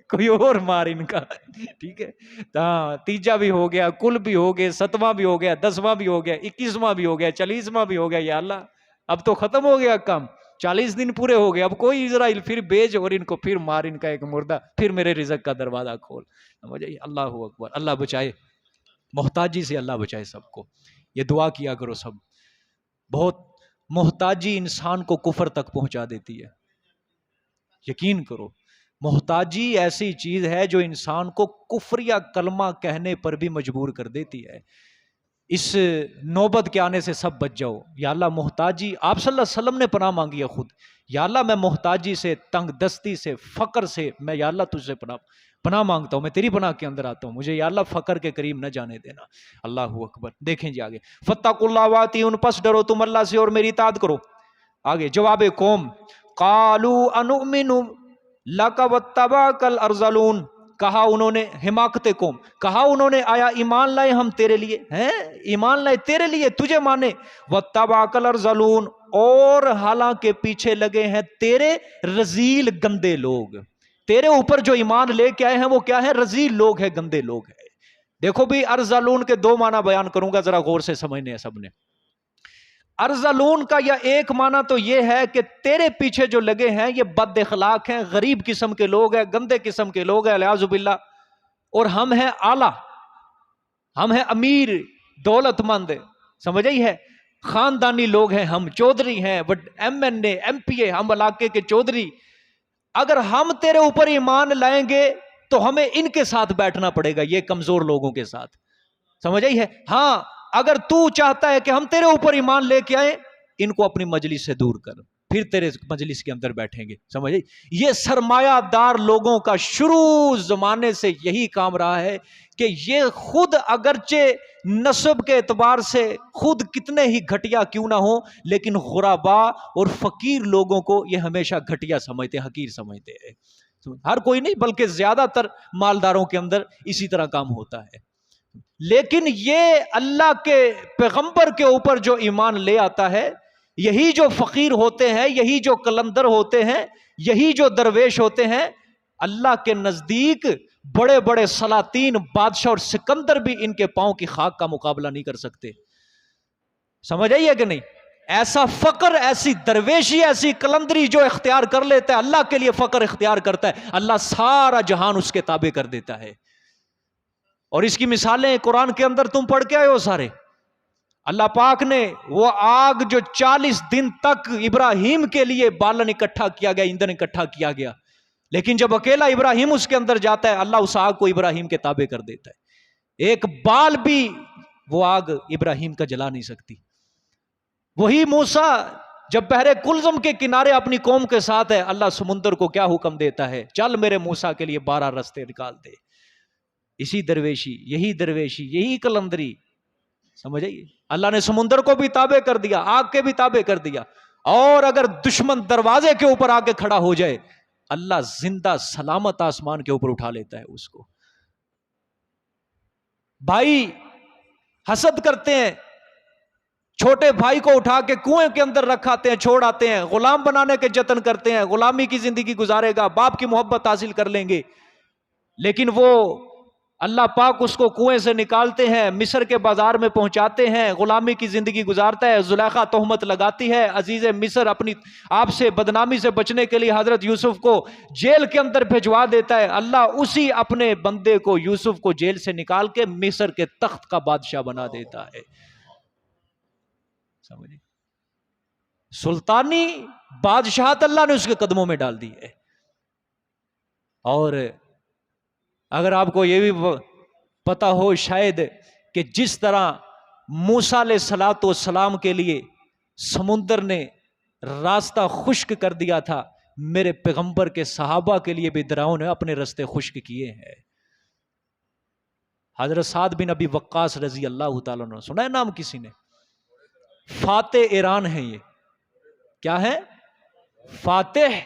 کوئی اور مار ان کا، ٹھیک ہے؟ ہاں تیجا بھی ہو گیا، کل بھی ہو گئے، 7واں بھی ہو گیا، 10واں بھی ہو گیا، 21واں بھی ہو گیا، 40واں بھی ہو گیا، یا اللہ اب تو ختم ہو گیا کام، 40 دن پورے ہو گئے، اب کوئی اسرائیل پھر بھیج اور ان کو پھر مار، ان کا ایک مردہ، پھر میرے رزق کا دروازہ کھول۔ سمجھے؟ اللہ اکبر۔ اللہ بچائے، محتاجی سے اللہ بچائے سب کو، یہ دعا کیا کرو سب۔ بہت محتاجی انسان کو کفر تک پہنچا دیتی ہے، یقین کرو، محتاجی ایسی چیز ہے جو انسان کو کفر یا کلمہ کہنے پر بھی مجبور کر دیتی ہے۔ اس نوبت کے آنے سے سب بچ جاؤ۔ یا اللہ محتاجی، آپ صلی اللہ علیہ وسلم نے پناہ مانگی ہے خود، یا اللہ میں محتاجی سے، تنگ دستی سے، فقر سے، میں یا اللہ تجھ سے پناہ مانگتا ہوں، میں تیری پناہ کے اندر آتا ہوں، مجھے یا اللہ فقر کے قریب نہ جانے دینا۔ اللہ اکبر۔ دیکھیں جی آگے، فاتقوا اللہ واطیعون، پس ڈرو تم اللہ سے اور میری اطاعت کرو۔ آگے جواب قوم، قالوا انؤمن لک واتبعک الارذلون، کہا انہوں نے، حماقت قوم، کہا انہوں نے آیا ایمان لائے ہم تیرے لیے ہیں، ایمان لائے تیرے لیے، تجھے مانے، واتبعک الارذلون، اور حالانکہ پیچھے لگے ہیں تیرے رذیل گندے لوگ، تیرے اوپر جو ایمان لے کے آئے ہیں وہ کیا ہے؟ رذیل لوگ ہیں، گندے لوگ ہیں۔ دیکھو بھی ارذلون کے 2 معنی بیان کروں گا، ذرا غور سے سمجھنے ہیں سب نے۔ ارذلون کا یا ایک معنی تو یہ ہے کہ تیرے پیچھے جو لگے ہیں یہ بد اخلاق ہیں، غریب قسم کے لوگ ہیں، گندے قسم کے لوگ ہیں، الیاذ باللہ، اور ہم ہیں اعلیٰ، ہم ہیں امیر، دولت مند، سمجھ آئی ہے، خاندانی لوگ ہیں، ہم چودھری ہیں، ایم این اے، ایم پی اے، ہم علاقے کے چودھری، اگر ہم تیرے اوپر ایمان لائیں گے تو ہمیں ان کے ساتھ بیٹھنا پڑے گا، یہ کمزور لوگوں کے ساتھ، سمجھ آئی ہے؟ ہاں اگر تو چاہتا ہے کہ ہم تیرے اوپر ایمان لے کے آئیں، ان کو اپنی مجلس سے دور کر، پھر تیرے مجلس کے اندر بیٹھیں گے، سمجھ آئی؟ یہ سرمایہ دار لوگوں کا شروع زمانے سے یہی کام رہا ہے کہ یہ خود اگرچہ نسب کے اعتبار سے خود کتنے ہی گھٹیا کیوں نہ ہوں، لیکن غرباء اور فقیر لوگوں کو یہ ہمیشہ گھٹیا سمجھتے ہیں، حقیر سمجھتے ہیں۔ ہر کوئی نہیں بلکہ زیادہ تر مالداروں کے اندر اسی طرح کام ہوتا ہے۔ لیکن یہ اللہ کے پیغمبر کے اوپر جو ایمان لے آتا ہے، یہی جو فقیر ہوتے ہیں، یہی جو قلندر ہوتے ہیں، یہی جو درویش ہوتے ہیں، اللہ کے نزدیک بڑے بڑے سلاطین، بادشاہ اور سکندر بھی ان کے پاؤں کی خاک کا مقابلہ نہیں کر سکتے، سمجھ آئیے کہ نہیں؟ ایسا فقر، ایسی درویشی، ایسی قلندری جو اختیار کر لیتا ہے، اللہ کے لیے فقر اختیار کرتا ہے، اللہ سارا جہان اس کے تابع کر دیتا ہے۔ اور اس کی مثالیں قرآن کے اندر تم پڑھ کے آئے ہو سارے۔ اللہ پاک نے وہ آگ جو 40 دن تک ابراہیم کے لیے بالن اکٹھا کیا گیا، ایندھن اکٹھا کیا گیا، لیکن جب اکیلا ابراہیم اس کے اندر جاتا ہے، اللہ اس آگ کو ابراہیم کے تابع کر دیتا ہے، ایک بال بھی وہ آگ ابراہیم کا جلا نہیں سکتی۔ وہی موسیٰ جب بحر کلزم کے کنارے اپنی قوم کے ساتھ ہے، اللہ سمندر کو کیا حکم دیتا ہے؟ چل میرے موسیٰ کے لیے 12 رستے نکال دے۔ اسی درویشی، یہی قلندری، سمجھ آئیے؟ اللہ نے سمندر کو بھی تابع کر دیا، آگ کے بھی تابع کر دیا، اور اگر دشمن دروازے کے اوپر آ کے کھڑا ہو جائے، اللہ زندہ سلامت آسمان کے اوپر اٹھا لیتا ہے اس کو۔ بھائی حسد کرتے ہیں، چھوٹے بھائی کو اٹھا کے کنویں کے اندر رکھاتے ہیں، چھوڑ آتے ہیں، غلام بنانے کے جتن کرتے ہیں، غلامی کی زندگی گزارے گا، باپ کی محبت حاصل کر لیں گے، لیکن وہ اللہ پاک اس کو کنویں سے نکالتے ہیں، مصر کے بازار میں پہنچاتے ہیں، غلامی کی زندگی گزارتا ہے، زلیخا تہمت لگاتی ہے، عزیز مصر اپنی آپ سے بدنامی سے بچنے کے لیے حضرت یوسف کو جیل کے اندر بھجوا دیتا ہے، اللہ اسی اپنے بندے کو، یوسف کو، جیل سے نکال کے مصر کے تخت کا بادشاہ بنا دیتا ہے، سمجھے؟ سلطانی بادشاہت اللہ نے اس کے قدموں میں ڈال دی ہے۔ اور اگر آپ کو یہ بھی پتہ ہو شاید کہ جس طرح موسیٰ علیہ الصلوۃ والسلام کے لیے سمندر نے راستہ خشک کر دیا تھا، میرے پیغمبر کے صحابہ کے لیے بھی دریاؤں نے اپنے راستے خشک کیے ہیں۔ حضرت سعد بن ابی وقاص رضی اللہ تعالیٰ عنہ، سنا ہے نام کسی نے؟ فاتح ایران ہیں یہ۔ کیا ہے؟ فاتح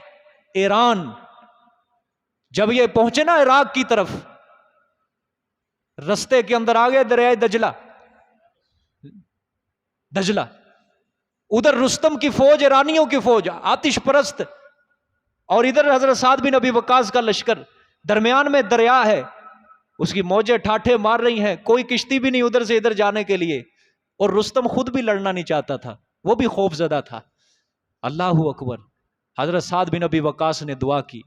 ایران۔ جب یہ پہنچے نا عراق کی طرف، رستے کے اندر آ گئے دریائے دجلہ، ادھر رستم کی فوج، ایرانیوں کی فوج آتش پرست، اور ادھر حضرت سعد بن ابی وقاص کا لشکر، درمیان میں دریا ہے، اس کی موجیں ٹھاٹھے مار رہی ہیں، کوئی کشتی بھی نہیں ادھر سے ادھر جانے کے لیے، اور رستم خود بھی لڑنا نہیں چاہتا تھا، وہ بھی خوف زدہ تھا۔ اللہ اکبر۔ حضرت سعد بن ابی وقاص نے دعا کی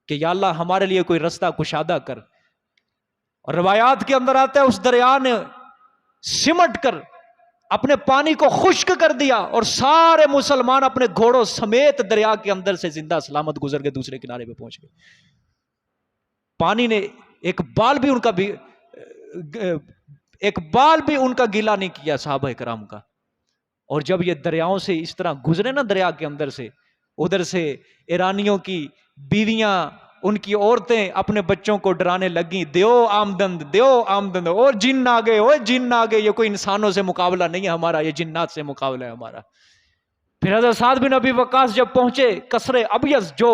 کہ یا اللہ ہمارے لیے کوئی رستہ کشادہ کر، اور روایات کے اندر آتا ہے اس دریا نے سمٹ کر اپنے پانی کو خشک کر دیا، اور سارے مسلمان اپنے گھوڑوں سمیت دریا کے اندر سے زندہ سلامت گزر کے دوسرے کنارے پہ پہنچ گئے۔ پانی نے ایک بال بھی ان کا گیلا نہیں کیا صحابہ کرام کا۔ اور جب یہ دریاؤں سے اس طرح گزرے نا دریا کے اندر سے، ادھر سے ایرانیوں کی بیویاں، ان کی عورتیں اپنے بچوں کو ڈرانے لگیں، دیو آمدن، اور جن آ گئے، جن آ گئے، یہ کوئی انسانوں سے مقابلہ نہیں ہے ہمارا، یہ جنات سے مقابلہ ہے ہمارا۔ پھر حضرت سعد بن ابی وقاص جب پہنچے، قصر ابیض جو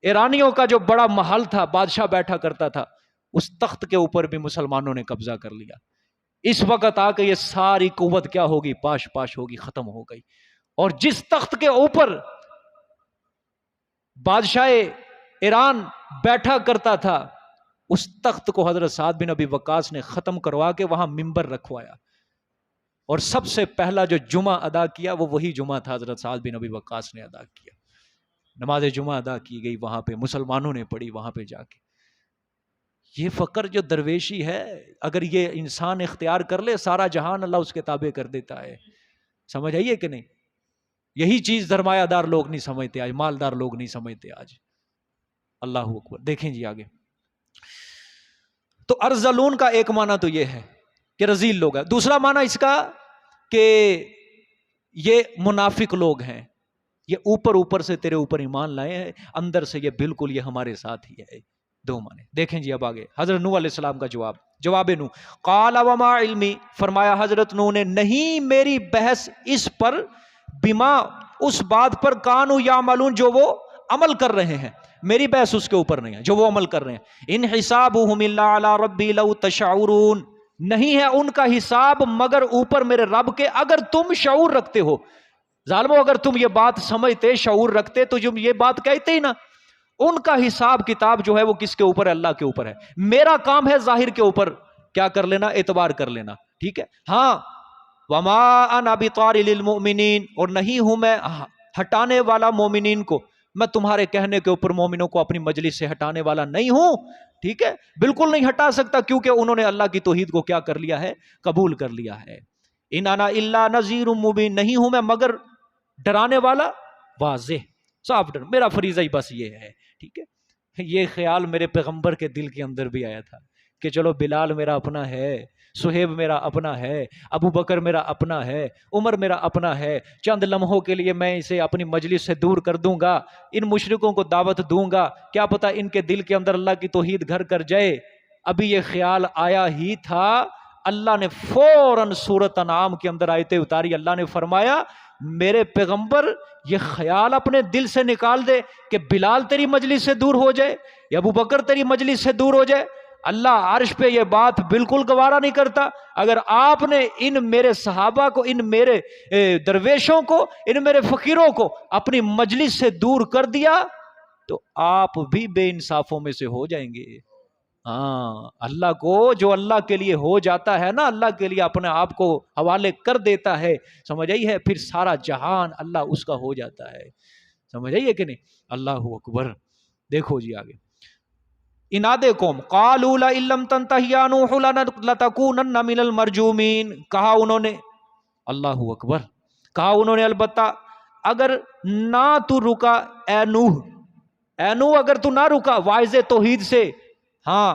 ایرانیوں کا جو بڑا محل تھا، بادشاہ بیٹھا کرتا تھا، اس تخت کے اوپر بھی مسلمانوں نے قبضہ کر لیا۔ اس وقت آ کے یہ ساری قوت کیا ہوگی؟ پاش پاش ہوگی، ختم ہو گئی۔ اور جس تخت کے اوپر بادشاہ ایران بیٹھا کرتا تھا، اس تخت کو حضرت سعد بن ابی وقاص نے ختم کروا کے وہاں منبر رکھوایا، اور سب سے پہلا جو جمعہ ادا کیا وہ وہی جمعہ تھا حضرت سعد بن ابی وقاص نے ادا کیا۔ نماز جمعہ ادا کی گئی وہاں پہ، مسلمانوں نے پڑھی وہاں پہ جا کے۔ یہ فقر جو درویشی ہے، اگر یہ انسان اختیار کر لے، سارا جہان اللہ اس کے تابع کر دیتا ہے۔ سمجھ آئیے کہ نہیں؟ یہی چیز سرمایہ دار لوگ نہیں سمجھتے آج، مالدار لوگ نہیں سمجھتے آج۔ اللہ اکبر۔ دیکھیں جی آگے، تو ارذلون کا ایک معنی تو یہ ہے کہ رذیل لوگ ہیں، دوسرا معنی اس کا کہ یہ منافق لوگ ہیں، یہ اوپر سے تیرے اوپر ایمان لائے ہیں، اندر سے یہ بالکل یہ ہمارے ساتھ ہی ہے۔ دو معنی دیکھیں جی اب آگے۔ حضرت نوح علیہ السلام کا جواب نوح، قال وما علمی، فرمایا حضرت نوح نے نہیں میری بحث اس پر، بما اس بات پر، کانوا یعملون جو وہ عمل کر رہے ہیں، میری بحث اس کے اوپر نہیں ہے جو وہ عمل کر رہے ہیں۔ ان حسابهم الا علی ربی لو تشعرون، نہیں ہے ان کا حساب مگر اوپر میرے رب کے، اگر تم شعور رکھتے ہو۔ ظالمو اگر تم یہ بات سمجھتے، شعور رکھتے، تو تم یہ بات کہتے ہی نا۔ ان کا حساب کتاب جو ہے وہ کس کے اوپر ہے؟ اللہ کے اوپر ہے۔ میرا کام ہے ظاہر کے اوپر کیا کر لینا؟ اعتبار کر لینا، ٹھیک ہے؟ ہاں، وما انا بطارد المؤمنین، اور نہیں ہوں میں ہٹانے والا مومنین کو، میں تمہارے کہنے کے اوپر مومنوں کو اپنی مجلس سے ہٹانے والا نہیں ہوں، ٹھیک ہے؟ بالکل نہیں ہٹا سکتا، کیونکہ انہوں نے اللہ کی توحید کو کیا کر لیا ہے؟ قبول کر لیا ہے۔ ان انا الا نذیر مبین، نہیں ہوں میں مگر ڈرانے والا واضح صاف ڈر، میرا فریضہ ہی بس یہ ہے، ٹھیک ہے؟ یہ خیال میرے پیغمبر کے دل کے اندر بھی آیا تھا کہ چلو بلال میرا اپنا ہے، صہیب میرا اپنا ہے، ابو بکر میرا اپنا ہے، عمر میرا اپنا ہے، چند لمحوں کے لیے میں اسے اپنی مجلس سے دور کر دوں گا، ان مشرکوں کو دعوت دوں گا، کیا پتہ ان کے دل کے اندر اللہ کی توحید گھر کر جائے۔ ابھی یہ خیال آیا ہی تھا، اللہ نے فوراً سورۃ انعام کے اندر آیتیں اتاری، اللہ نے فرمایا میرے پیغمبر یہ خیال اپنے دل سے نکال دے کہ بلال تیری مجلس سے دور ہو جائے یا ابو بکر تیری مجلس سے دور ہو جائے، اللہ عرش پہ یہ بات بالکل گوارا نہیں کرتا۔ اگر آپ نے ان میرے صحابہ کو، ان میرے درویشوں کو، ان میرے فقیروں کو اپنی مجلس سے دور کر دیا تو آپ بھی بے انصافوں میں سے ہو جائیں گے۔ ہاں، اللہ کو جو اللہ کے لیے ہو جاتا ہے نا، اللہ کے لیے اپنے آپ کو حوالے کر دیتا ہے، سمجھ آئی ہے؟ پھر سارا جہان اللہ اس کا ہو جاتا ہے، سمجھ آئی ہے کہ نہیں؟ اللہ اکبر۔ دیکھو جی آگے، اناد قوم، قالوا لئن لم تنتهِ يا نوح لتكونن من المرجومین، کہا انہوں نے، اللہ اکبر، کہا انہوں نے البتہ اگر نہ تو رکا اے نوح، اے نوح اگر تو نہ رکا واعظ توحید سے، ہاں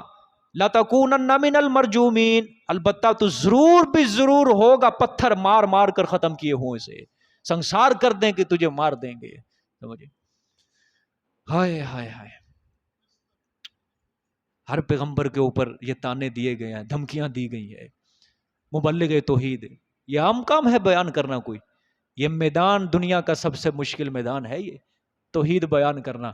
لَتَكُونَنَّ مِنَ الْمَرْجُومِينَ، البتہ تو ضرور بھی ضرور ہوگا پتھر مار مار کر ختم کیے ہوں، اسے سنسار کر دیں کہ تجھے مار دیں گے. سمجھے؟ ہائے ہائے ہائے، ہر پیغمبر کے اوپر یہ تانے دیے گئے ہیں، دھمکیاں دی گئی ہیں. مبلغ توحید، یہ عام کام ہے بیان کرنا کوئی؟ یہ میدان دنیا کا سب سے مشکل میدان ہے، یہ توحید بیان کرنا.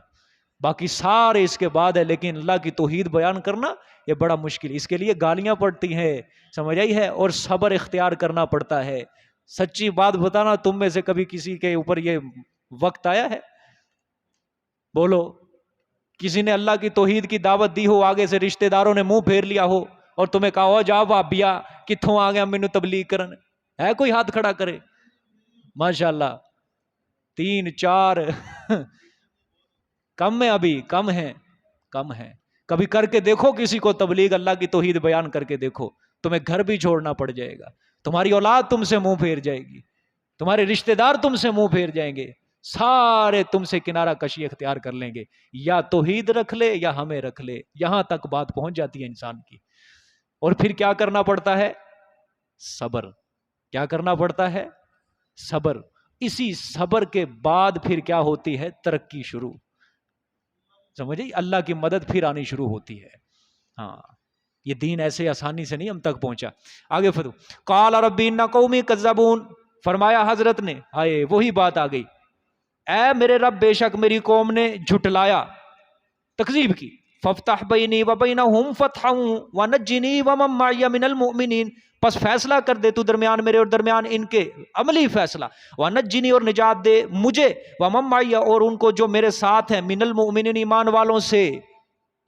باقی سارے اس کے بعد ہے، لیکن اللہ کی توحید بیان کرنا یہ بڑا مشکل. اس کے لیے گالیاں پڑتی ہیں، سمجھ آئی ہے، اور صبر اختیار کرنا پڑتا ہے. سچی بات بتانا، تم میں سے کبھی کسی کے اوپر یہ وقت آیا ہے؟ بولو، کسی نے اللہ کی توحید کی دعوت دی ہو، آگے سے رشتہ داروں نے منہ پھیر لیا ہو اور تمہیں کہا ہو جاؤ بھابیا کتھوں آ گیا مینوں تبلیغ کرن، ہے کوئی ہاتھ کھڑا کرے؟ ماشاءاللہ 3 4 کم ہے، ابھی کم ہے، کم ہے. کبھی کر کے دیکھو کسی کو تبلیغ اللہ کی توحید بیان کر کے دیکھو، تمہیں گھر بھی چھوڑنا پڑ جائے گا، تمہاری اولاد تم سے منہ پھیر جائے گی، تمہارے رشتہ دار تم سے منہ پھیر جائیں گے، سارے تم سے کنارہ کشی اختیار کر لیں گے. یا توحید رکھ لے یا ہمیں رکھ لے، یہاں تک بات پہنچ جاتی ہے انسان کی. اور پھر کیا کرنا پڑتا ہے؟ صبر. کیا کرنا پڑتا ہے؟ صبر. اسی صبر کے بعد پھر کیا ہوتی ہے؟ ترقی شروع. سمجھے؟ اللہ کی مدد پھر آنی شروع ہوتی ہے. ہاں، یہ دین ایسے آسانی سے نہیں ہم تک پہنچا. آگے فتو قال ربی ان قومی کذبون، فرمایا حضرت نے، ہائے وہی بات آ گئی، اے میرے رب بے شک میری قوم نے جھٹلایا، تکذیب کی. فافتح بینی وبینہم فتحا ونجنی ومن معی من المؤمنین، پس فیصلہ کر دے تو درمیان میرے اور درمیان ان کے، عملی فیصلہ. ونجنی، اور نجات دے مجھے، ومن معی، اور ان کو جو میرے ساتھ ہیں، من المؤمنین، ایمان والوں سے.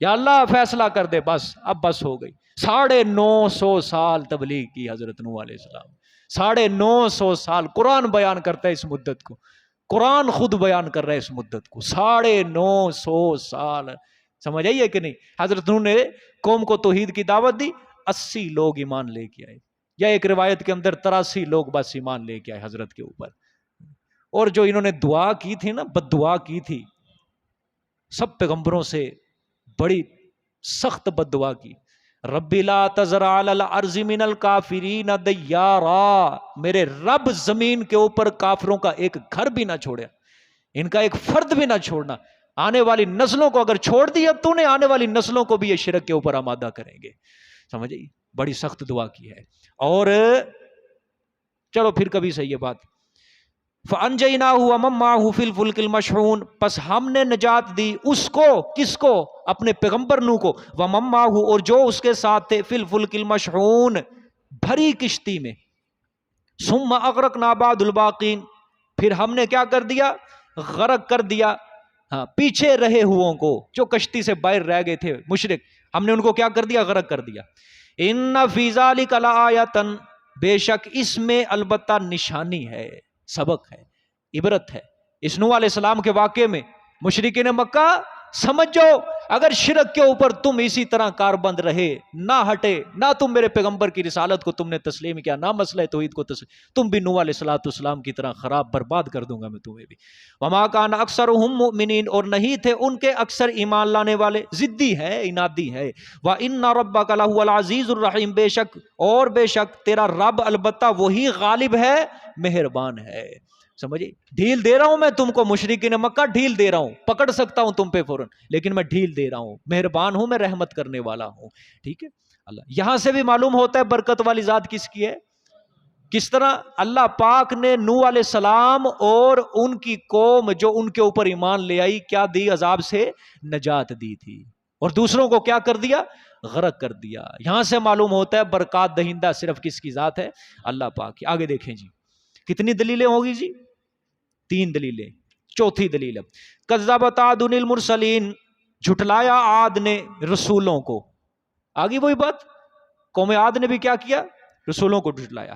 یا اللہ فیصلہ کر دے، بس اب بس ہو گئی. 950 سال تبلیغ کی حضرت نوح علیہ السلام، 950 سال. قرآن بیان کرتا ہے اس مدت کو، قرآن خود بیان کر رہا ہے اس مدت کو، 950 سال. سمجھ آئیے کہ نہیں؟ حضرت نوح نے قوم کو توحید کی دعوت دی، 80 لوگ ایمان لے کے آئے، یا ایک روایت کے اندر 83 لوگ بس ایمان لے کے آئے حضرت کے اوپر. اور جو انہوں نے دعا کی تھی نا، بد دعا کی تھی، سب پیغمبروں سے بڑی سخت بد دعا کی. رب لا تذر علی الارض من الکافرین دیارا، میرے رب زمین کے اوپر کافروں کا ایک گھر بھی نہ چھوڑے، ان کا ایک فرد بھی نہ چھوڑنا. آنے والی نسلوں کو اگر چھوڑ دیا تو نے، آنے والی نسلوں کو بھی یہ شرک کے اوپر آمادہ کریں گے. سمجھے؟ بڑی سخت دعا کی ہے. اور چلو پھر کبھی صحیح ہے بات. فَأَنْجَيْنَاهُ وَمَن مَّعَهُ فِي الْفُلْكِ الْمَشْحُونِ، پس ہم نے نجات دی اس کو، کس کو؟ اپنے پیغمبر نوح کو. وَمَن مَّعَهُ، اور جو اس کے ساتھ تھے، فِي الْفُلْكِ الْمَشْحُونِ، بھری کشتی میں. ثُمَّ أَغْرَقْنَا بَعْدُ الْبَاقِينَ، پھر ہم نے کیا کر دیا؟ غرق کر دیا، ہاں، پیچھے رہے ہوں کو، جو کشتی سے باہر رہ گئے تھے مشرک، ہم نے ان کو کیا کر دیا؟ غرق کر دیا. إِنَّ فِي ذَلِكَ لَآيَةً، بے شک اس میں البتہ نشانی ہے، سبق ہے، عبرت ہے. اس نوح علیہ السلام کے واقعے میں مشرکین مکہ سمجھ جاؤ، اگر شرک کے اوپر تم اسی طرح کاربند رہے، نہ ہٹے، نہ تم میرے پیغمبر کی رسالت کو تم نے تسلیم کیا، نہ مسئلہ توحید کو تسلیم، تم بھی نوح علیہ السلام کی طرح خراب برباد کر دوں گا میں تمہیں بھی. وما کان اکثرهم مؤمنین، اور نہیں تھے ان کے اکثر ایمان لانے والے، ضدی ہے، انادی ہے. وان ربک لہو العزیز الرحیم، بے شک اور بے شک تیرا رب البتہ وہی غالب ہے، مہربان ہے. سمجھے؟ ڈھیل دے رہا ہوں میں تم کو، مشرکین مکہ ڈھیل دے رہا ہوں، پکڑ سکتا ہوں تم پہ فوراً، لیکن میں ڈھیل دے رہا ہوں، مہربان ہوں، میں رحمت کرنے والا ہوں. ٹھیک ہے؟ اللہ یہاں سے بھی معلوم ہوتا ہے برکت والی ذات کس کی ہے. کس طرح اللہ پاک نے نوح علیہ السلام اور ان کی قوم جو ان کے اوپر ایمان لے آئی، کیا دی؟ عذاب سے نجات دی تھی، اور دوسروں کو کیا کر دیا؟ غرق کر دیا. یہاں سے معلوم ہوتا ہے برکات دہندہ صرف کس کی ذات ہے؟ اللہ پاک کی. آگے دیکھیں جی، کتنی دلیلیں ہوگی جی؟ 3 دلیلیں. چوتھی دلیل، کذبت عاد المرسلین، جھٹلایا عاد نے رسولوں کو. آگے وہی بات، قوم عاد نے بھی کیا کیا؟ رسولوں کو جھٹلایا.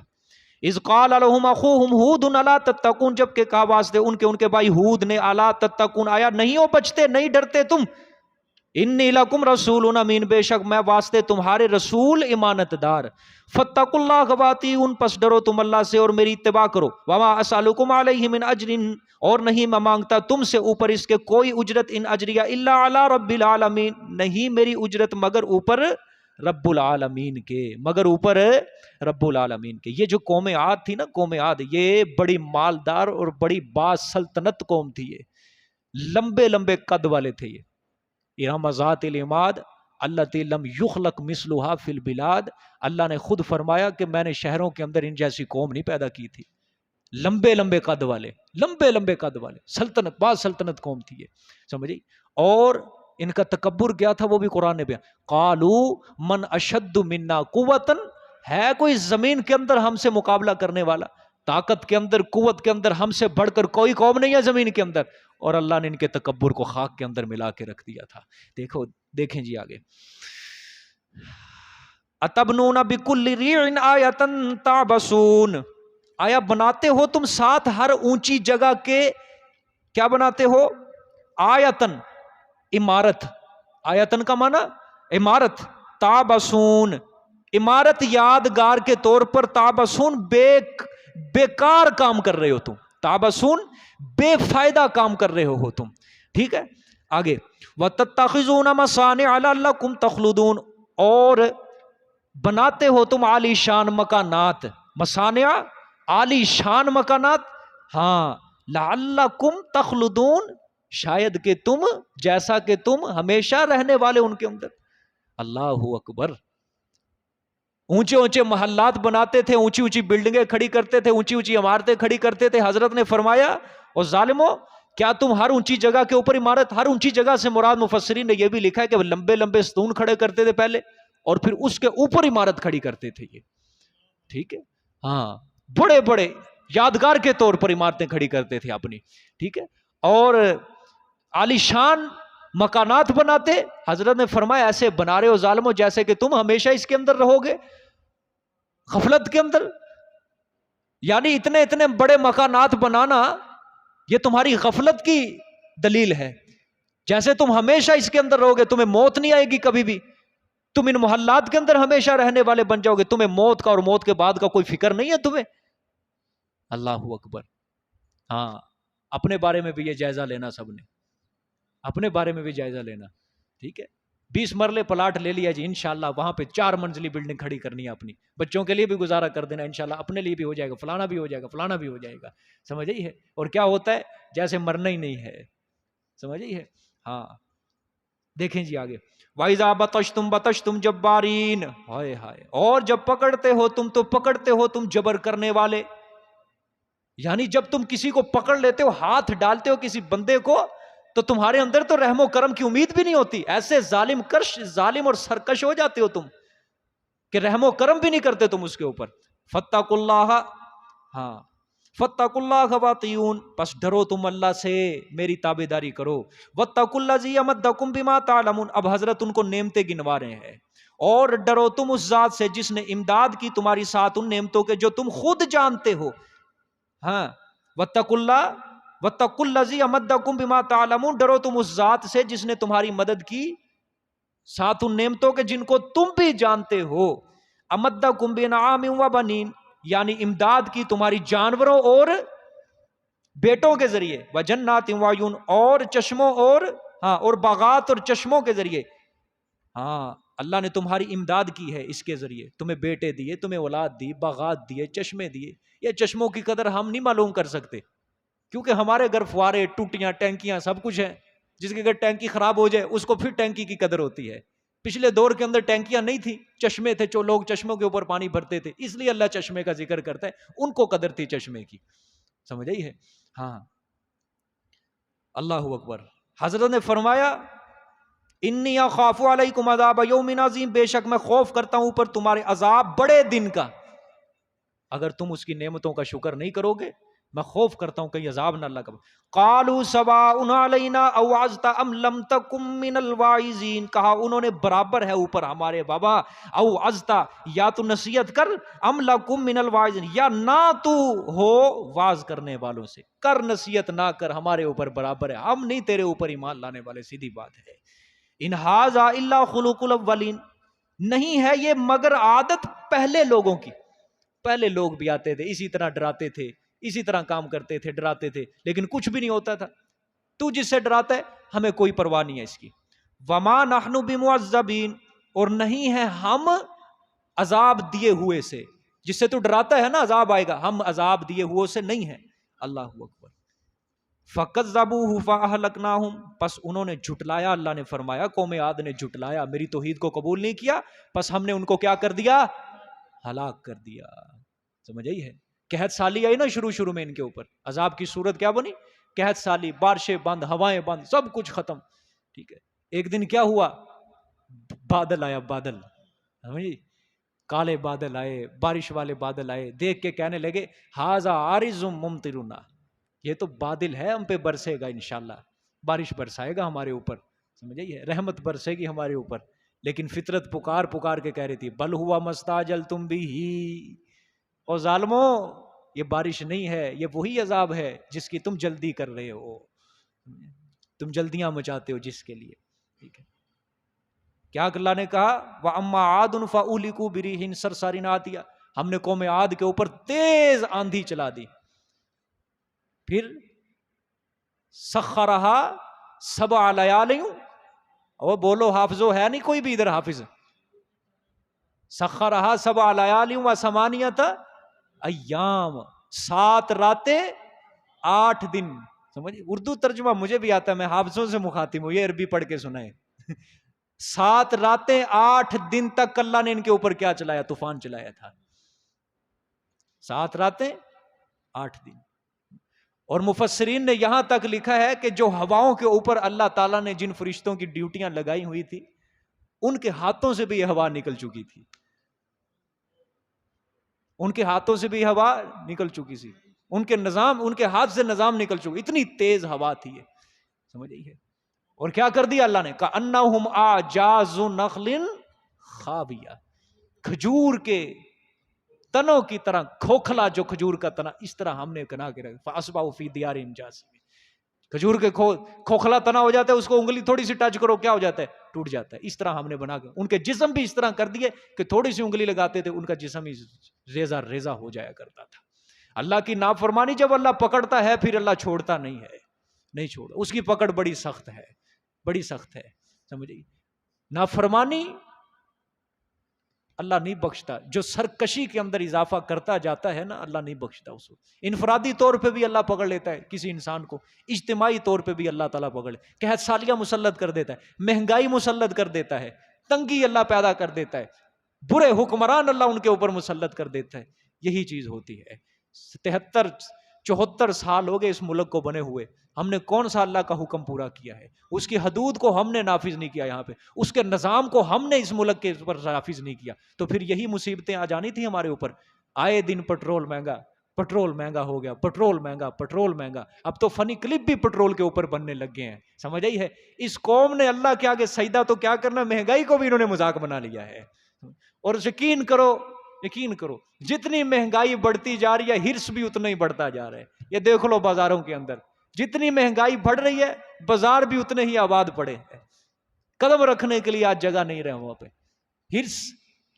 اذ قال لهم اخوهم ہود الا تتقون، جب کہ کہا واسطے ان کے بھائی ہود نے، الا تتقون، آیا نہیں ہو بچتے، نہیں ڈرتے تم. انی لکم رسول امین، بے شک میں واسطے تمہارے رسول امانت دار. فاتقوا اللہ واتیعون، پس ڈرو تم اللہ سے اور میری اتباع کرو. وما اسالکم علیہ من اجر، اور نہیں میں مانگتا تم سے اوپر اس کے کوئی اجرت، ان اجریہ الا علی رب العالمین، نہیں میری اجرت مگر اوپر رب العالمین کے، مگر اوپر رب العالمین کے۔ یہ جو قوم عاد تھی نا، قوم عاد یہ بڑی مالدار اور بڑی باسلطنت قوم تھی، یہ لمبے لمبے قد والے تھے، یہ ارم ذات العماد التی لم یخلق مثلھا فی البلاد۔ اللہ نے خود فرمایا کہ میں نے شہروں کے اندر ان جیسی قوم نہیں پیدا کی تھی، لمبے لمبے قد والے، لمبے لمبے قد والے، سلطنت بعض سلطنت قوم تھی یہ، سمجھے؟ اور ان کا تکبر کیا تھا وہ بھی قرآن نے بیان، قالو من اشد منا قوتن، ہے کوئی زمین کے اندر ہم سے مقابلہ کرنے والا؟ طاقت کے اندر، قوت کے اندر ہم سے بڑھ کر کوئی قوم نہیں ہے زمین کے اندر، اور اللہ نے ان کے تکبر کو خاک کے اندر ملا کے رکھ دیا تھا۔ دیکھو دیکھیں جی آگے، اتبنون بکل ریع آیۃ تعبثون، آیا بناتے ہو تم ساتھ ہر اونچی جگہ کے، کیا بناتے ہو؟ آیتن، عمارت، آیتن کا معنی عمارت، تعبثون، عمارت یادگار کے طور پر، تعبثون بیکار کام کر رہے ہو تم، تعبثون بے فائدہ کام کر رہے ہو تم، ٹھیک ہے؟ آگے وَتَتَّخِذُونَ مَصَانِعَ لَعَلَّكُمْ تَخْلُدُونَ، اور بناتے ہو تم عالی شان مکانات، مصانع عالی شان مکانات، ہاں، لعلکم تخلدون، شاید کہ تم، جیسا کہ تم ہمیشہ رہنے والے ان کے اندر۔ اللہ اکبر، اونچے اونچے محلات بناتے تھے، اونچی اونچی بلڈنگیں کھڑی کرتے تھے، اونچی اونچی عمارتیں کھڑی کرتے تھے۔ حضرت نے فرمایا اور ظالمو، کیا تم ہر اونچی جگہ کے اوپر عمارت، ہر اونچی جگہ سے مراد مفسرین نے یہ بھی لکھا ہے کہ وہ لمبے لمبے ستون کھڑے کرتے تھے پہلے، اور پھر اس کے اوپر عمارت کھڑی کرتے تھے یہ، ٹھیک ہے؟ ہاں، بڑے بڑے یادگار کے طور پر عمارتیں کھڑی کرتے تھے اپنی، ٹھیک ہے؟ اور عالیشان مکانات بناتے۔ حضرت نے فرمایا ایسے بنا رہے ہو ظالموں جیسے کہ تم ہمیشہ اس کے اندر رہو گے، غفلت کے اندر، یعنی اتنے اتنے بڑے مکانات بنانا یہ تمہاری غفلت کی دلیل ہے، جیسے تم ہمیشہ اس کے اندر رہو گے، تمہیں موت نہیں آئے گی کبھی بھی، تم ان محلات کے اندر ہمیشہ رہنے والے بن جاؤ گے، تمہیں موت کا اور موت کے بعد کا کوئی فکر نہیں ہے تمہیں۔ اللہ اکبر، ہاں، اپنے بارے میں بھی یہ جائزہ لینا، سب نے اپنے بارے میں بھی جائزہ لینا، ٹھیک ہے؟ 20 مرلے پلاٹ لے لیا جی، انشاءاللہ وہاں پہ 4 منزلی بلڈنگ کھڑی کرنی ہے اپنی، بچوں کے لیے بھی گزارا کر دینا انشاءاللہ، اپنے لیے بھی ہو جائے گا، فلانا بھی ہو جائے گا، فلانا بھی ہو جائے گا، سمجھ آئی ہے؟ اور کیا ہوتا ہے؟ جیسے مرنا ہی نہیں ہے، سمجھ آئی ہے؟ ہاں، دیکھیں جی آگے، وَإِذَا بَطَشْتُمْ بَطَشْتُمْ جَبَّارِينَ، ہائے ہائے، اور جب پکڑتے ہو تم تو پکڑتے ہو تم جبر کرنے والے، یعنی جب تم کسی کو پکڑ لیتے ہو، ہاتھ ڈالتے ہو کسی بندے کو، تو تمہارے اندر تو رحم و کرم کی امید بھی نہیں ہوتی، ایسے ظالم اور سرکش ہو جاتے ہو تم کہ رحم و کرم بھی نہیں کرتے تم اس کے اوپر۔ فَاتَّقُوا اللَّهَ، ہاں، فَاتَّقُوا اللَّهَ وَأَطِیعُونِ، پس ڈرو تم اللہ سے، میری تابعداری کرو۔ وَاتَّقُوا الَّذِی أَمَدَّکُم بِمَا تَعْلَمُونَ، اب حضرت ان کو نعمتیں گنوا رہے ہیں، اور ڈرو تم اس ذات سے جس نے امداد کی تمہاری ساتھ ان نعمتوں کے جو تم خود جانتے ہو، ہاں، وَاتَّقُوا اللَّهَ وَاتَّقُوا الَّذِی أَمَدَّکُم بِمَا تَعْلَمُونَ، ڈرو تم اس ذات سے جس نے تمہاری مدد کی ساتھ ان نعمتوں کے جن کو تم بھی جانتے ہو۔ امدکم بنعام وبنین، یعنی امداد کی تمہاری جانوروں اور بیٹوں کے ذریعے، وجنات وعیون، اور چشموں اور، ہاں، اور باغات اور چشموں کے ذریعے، ہاں، اللہ نے تمہاری امداد کی ہے اس کے ذریعے، تمہیں بیٹے دیے، تمہیں اولاد دی، باغات دیے، چشمے دیے۔ یہ چشموں کی قدر ہم نہیں معلوم کر سکتے، کیونکہ ہمارے گھر فوارے، ٹوٹیاں، ٹینکیاں سب کچھ ہیں، جس کی اگر ٹینکی خراب ہو جائے اس کو پھر ٹینکی کی قدر ہوتی ہے۔ پچھلے دور کے اندر ٹینکیاں نہیں تھی، چشمے تھے، جو لوگ چشموں کے اوپر پانی بھرتے تھے، اس لیے اللہ چشمے کا ذکر کرتا ہے، ان کو قدر تھی چشمے کی، سمجھ آئی ہے؟ ہاں، اللہ اکبر۔ حضرت نے فرمایا انی اخاف علیکم عذاب یوم عظیم، بے شک میں خوف کرتا ہوں اوپر تمہارے عذاب بڑے دن کا، اگر تم اس کی نعمتوں کا شکر نہیں کرو گے میں خوف کرتا ہوں کہیں عذاب نہ اللہ کا۔ قالوا سواء علینا اوعظت ام لم تکن من الواعظین، کہا انہوں نے برابر ہے اوپر ہمارے بابا، اوعظت، یا تو نصیحت کر، ام لکم من الواعظین، یا نہ تو ہو واعظ کرنے والوں سے، کر نصیحت نہ کر، ہمارے اوپر برابر ہے، ہم نہیں تیرے اوپر ایمان لانے والے، سیدھی بات ہے۔ ان ھذا الا خلق الاولین، نہیں ہے یہ مگر عادت پہلے لوگوں کی، پہلے لوگ بھی آتے تھے اسی طرح ڈراتے تھے، اسی طرح کام کرتے تھے، ڈراتے تھے، لیکن کچھ بھی نہیں ہوتا تھا۔ تو جس سے ڈراتا ہے ہمیں کوئی پرواہ نہیں ہے اس کی۔ وما نحن بمعذبین، اور نہیں ہے ہم عذاب دیے ہوئے سے، جس سے تو ڈراتا ہے نا عذاب آئے گا، ہم عذاب دیے ہوئے سے نہیں ہیں۔ اللہ اکبر۔ فَكَذَّبُوهُ فَأَهْلَكْنَاهُمْ، پس انہوں نے جھٹلایا، اللہ نے فرمایا قوم عاد نے جھٹلایا، میری توحید کو قبول نہیں کیا، پس ہم نے ان کو کیا کر دیا؟ ہلاک کر دیا۔ سمجھ آئی ہے؟ قحط سالی آئی نا شروع میں ان کے اوپر، عذاب کی صورت کیا بنی؟ قحط سالی، بارشیں بند، ہوائیں بند، سب کچھ ختم۔ ٹھیک ہے، ایک دن کیا ہوا؟ بادل آیا، بادل، سمجھی؟ کالے بادل آئے، بارش والے بادل آئے، دیکھ کے کہنے لگے ھذا عارض ممطرنا، یہ تو بادل ہے، ہم پہ برسے گا انشاءاللہ، بارش برسائے گا ہمارے اوپر، سمجھے؟ رحمت برسے گی ہمارے اوپر۔ لیکن فطرت پکار کے کہہ رہی تھی بل ہوا مستعجلتم بہ، او ظالمو یہ بارش نہیں ہے، یہ وہی عذاب ہے جس کی تم جلدی کر رہے ہو، تم جلدیاں مچاتے ہو جس کے لیے۔ ٹھیک ہے، کیا اللہ نے کہا؟ وَأَمَّا عَادٌ فَأُهْلِكُوا بِرِيحٍ صَرْصَرٍ عَاتِيَةٍ، ہم نے قوم عاد کے اوپر تیز آندھی چلا دی، پھر سخرها 7 لیال، اور بولو حافظو ہے نہیں کوئی بھی ادھر حافظ؟ سخرها 7 لیال و8 ایام، 7 راتیں 8 دن۔ سمجھ؟ اردو ترجمہ مجھے بھی آتا ہے، میں حافظوں سے مخاطب ہوں، یہ عربی پڑھ کے سنائے۔ 7 راتیں 8 دن تک اللہ نے ان کے اوپر کیا چلایا؟ طوفان چلایا تھا۔ 7 راتیں 8 دن۔ اور مفسرین نے یہاں تک لکھا ہے کہ جو ہواؤں کے اوپر اللہ تعالیٰ نے جن فرشتوں کی ڈیوٹیاں لگائی ہوئی تھی، ان کے ہاتھوں سے بھی یہ ہوا نکل چکی تھی، ان کے ہاتھوں سے بھی ہوا نکل چکی تھی، ان کے نظام، ان کے ہاتھ سے نظام نکل چکی، اتنی تیز ہوا تھی یہ، سمجھ رہی ہے؟ اور کیا کر دیا اللہ نے؟ کأنہم اعجاز نخل خاویہ، کھجور کے تنوں کی طرح، کھوکھلا جو کھجور کا تنا، اس طرح ہم نے بنا کے رکھا۔ فاصبحوا فی دیارہم جاثمین، کھجور کے کھوکھلا تنا ہو جاتا ہے، اس کو انگلی تھوڑی سی ٹچ کرو کیا ہو جاتا ہے؟ ٹوٹ جاتا ہے۔ اس طرح ہم نے بنا کے ان کے جسم بھی اس طرح کر دیے کہ تھوڑی سی انگلی لگاتے تھے ان کا جسم ہی ریزہ ریزہ ہو جایا کرتا تھا۔ اللہ کی نافرمانی جب اللہ پکڑتا ہے پھر اللہ چھوڑتا نہیں ہے، نہیں چھوڑتا، اس کی پکڑ بڑی سخت ہے، بڑی سخت ہے، سمجھے؟ نافرمانی اللہ نہیں بخشتا، جو سرکشی کے اندر اضافہ کرتا جاتا ہے نا، اللہ نہیں بخشتا اس کو۔ انفرادی طور پہ بھی اللہ پکڑ لیتا ہے کسی انسان کو، اجتماعی طور پہ بھی اللہ تعالیٰ پکڑ لیتا ہے، قحط سالیاں مسلط کر دیتا ہے، مہنگائی مسلط کر دیتا ہے، تنگی اللہ پیدا کر دیتا ہے، برے حکمران اللہ ان کے اوپر مسلط کر دیتا ہے۔ یہی چیز ہوتی ہے۔ 73-74 سال ہو گئے اس ملک کو بنے ہوئے، ہم نے کون سا اللہ کا حکم پورا کیا ہے؟ اس کی حدود کو ہم نے نافذ نہیں کیا، یہاں پہ اس کے نظام کو ہم نے اس ملک کے اوپر نافذ نہیں کیا، تو پھر یہی مصیبتیں آ جانی تھی ہمارے اوپر۔ آئے دن پٹرول مہنگا، پٹرول مہنگا ہو گیا، پٹرول مہنگا، پٹرول مہنگا، اب تو فنی کلپ بھی پٹرول کے اوپر بننے لگ گئے ہیں، سمجھ آئی ہے؟ اس قوم نے اللہ کے آگے سجدہ تو کیا کرنا، مہنگائی کو بھی انہوں نے مذاق بنا لیا ہے۔ اور یقین کرو، یقین کرو، جتنی مہنگائی بڑھتی جا رہی ہے ہرس بھی اتنا ہی بڑھتا جا رہا ہے۔ یہ دیکھ لو بازاروں کے اندر، جتنی مہنگائی بڑھ رہی ہے بازار بھی اتنے ہی آباد پڑے ہیں، قدم رکھنے کے لیے آج جگہ نہیں رہے وہاں پہ۔ ہرس،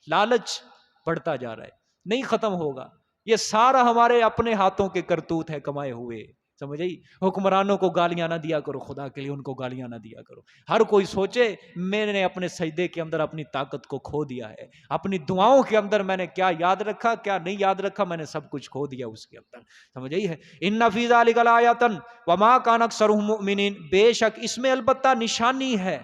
لالچ بڑھتا جا رہا ہے، نہیں ختم ہوگا۔ یہ سارا ہمارے اپنے ہاتھوں کے کرتوت ہے کمائے ہوئے، سمجھ آئی؟ حکمرانوں کو گالیاں نہ دیا کرو، خدا کے لیے ان کو گالیاں نہ دیا کرو۔ ہر کوئی سوچے میں نے اپنے سجدے کے اندر اپنی طاقت کو کھو دیا ہے، اپنی دعاؤں کے اندر میں نے کیا یاد رکھا کیا نہیں یاد رکھا، میں نے سب کچھ کھو دیا اس کے اندر، سمجھ آئی ہے؟ ان فی ذلک لآیۃ وما کان اکثرهم مؤمنین، بے شک اس میں البتہ نشانی ہے۔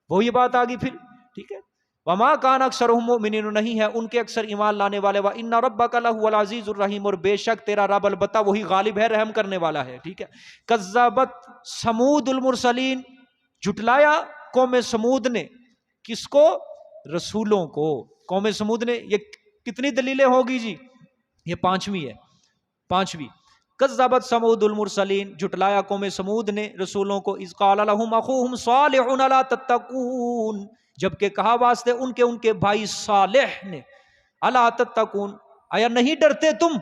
وہی بات آگی پھر، ٹھیک ہے؟ وما کان اکثرهم مؤمنین، نہیں ہے ان کے اکثر ایمان لانے والے، وان ربک لہو العزیز الرحیم، اور بے شک تیرا رب البتہ وہی غالب ہے، رحم کرنے والا ہے، ٹھیک ہے؟ کذبت ثمود المرسلین، جھٹلایا قوم سمود نے، کس کو؟ رسولوں کو۔ قوم سمود نے، یہ کتنی دلیلیں ہوگی جی؟ یہ 5ویں ہے، 5ویں۔ کذبت ثمود المرسلین، جھٹلایا قوم سمود نے رسولوں کو، اذ قال لهم اخوهم صالح الا تتقون، جبکہ کہا واسطے ان کے بھائی صالح نے، الا تتقون، آیا نہیں ڈرتے تم؟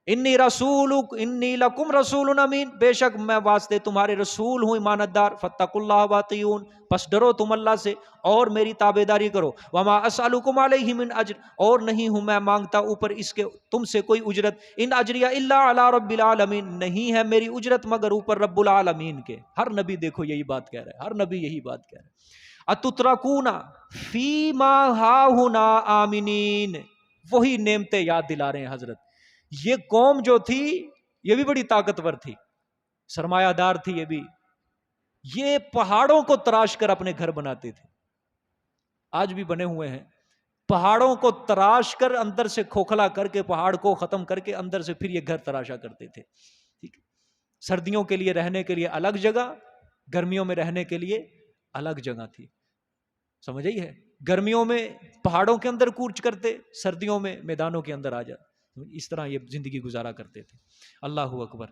انی لکم رسول امین، بے شک میں واسطے تمہارے رسول ہوں امانتدار، فاتقوا اللہ واطیعون، پس ڈرو تم اللہ سے اور میری تابعداری کرو، وما اسألکم علیہ من اجر، اور نہیں ہوں میں مانگتا اوپر اس کے تم سے کوئی اجرت، ان اجریہ الا علی رب العالمین، نہیں ہے میری اجرت مگر اوپر رب العالمین کے۔ ہر نبی دیکھو یہی بات کہہ رہا ہے، ہر نبی یہی بات کہہ رہا ہے۔ اتترکون فیما ہاہنا آمنین، وہی نعمتیں یاد دلا رہے ہیں حضرت. یہ قوم جو تھی یہ بھی بڑی طاقتور تھی، سرمایہ دار تھی، یہ پہاڑوں کو تراش کر اپنے گھر بناتے تھے. آج بھی بنے ہوئے ہیں، پہاڑوں کو تراش کر اندر سے کھوکھلا کر کے پہاڑ کو ختم کر کے اندر سے پھر یہ گھر تراشا کرتے تھے. ٹھیک ہے، سردیوں کے لیے رہنے کے لیے الگ جگہ، گرمیوں میں رہنے کے لیے الگ جگہ تھی. سمجھ آئی ہے؟ گرمیوں میں پہاڑوں کے اندر کوچ کرتے، سردیوں میں میدانوں کے اندر آ جاتے. اس طرح یہ زندگی گزارا کرتے تھے. اللہ اکبر.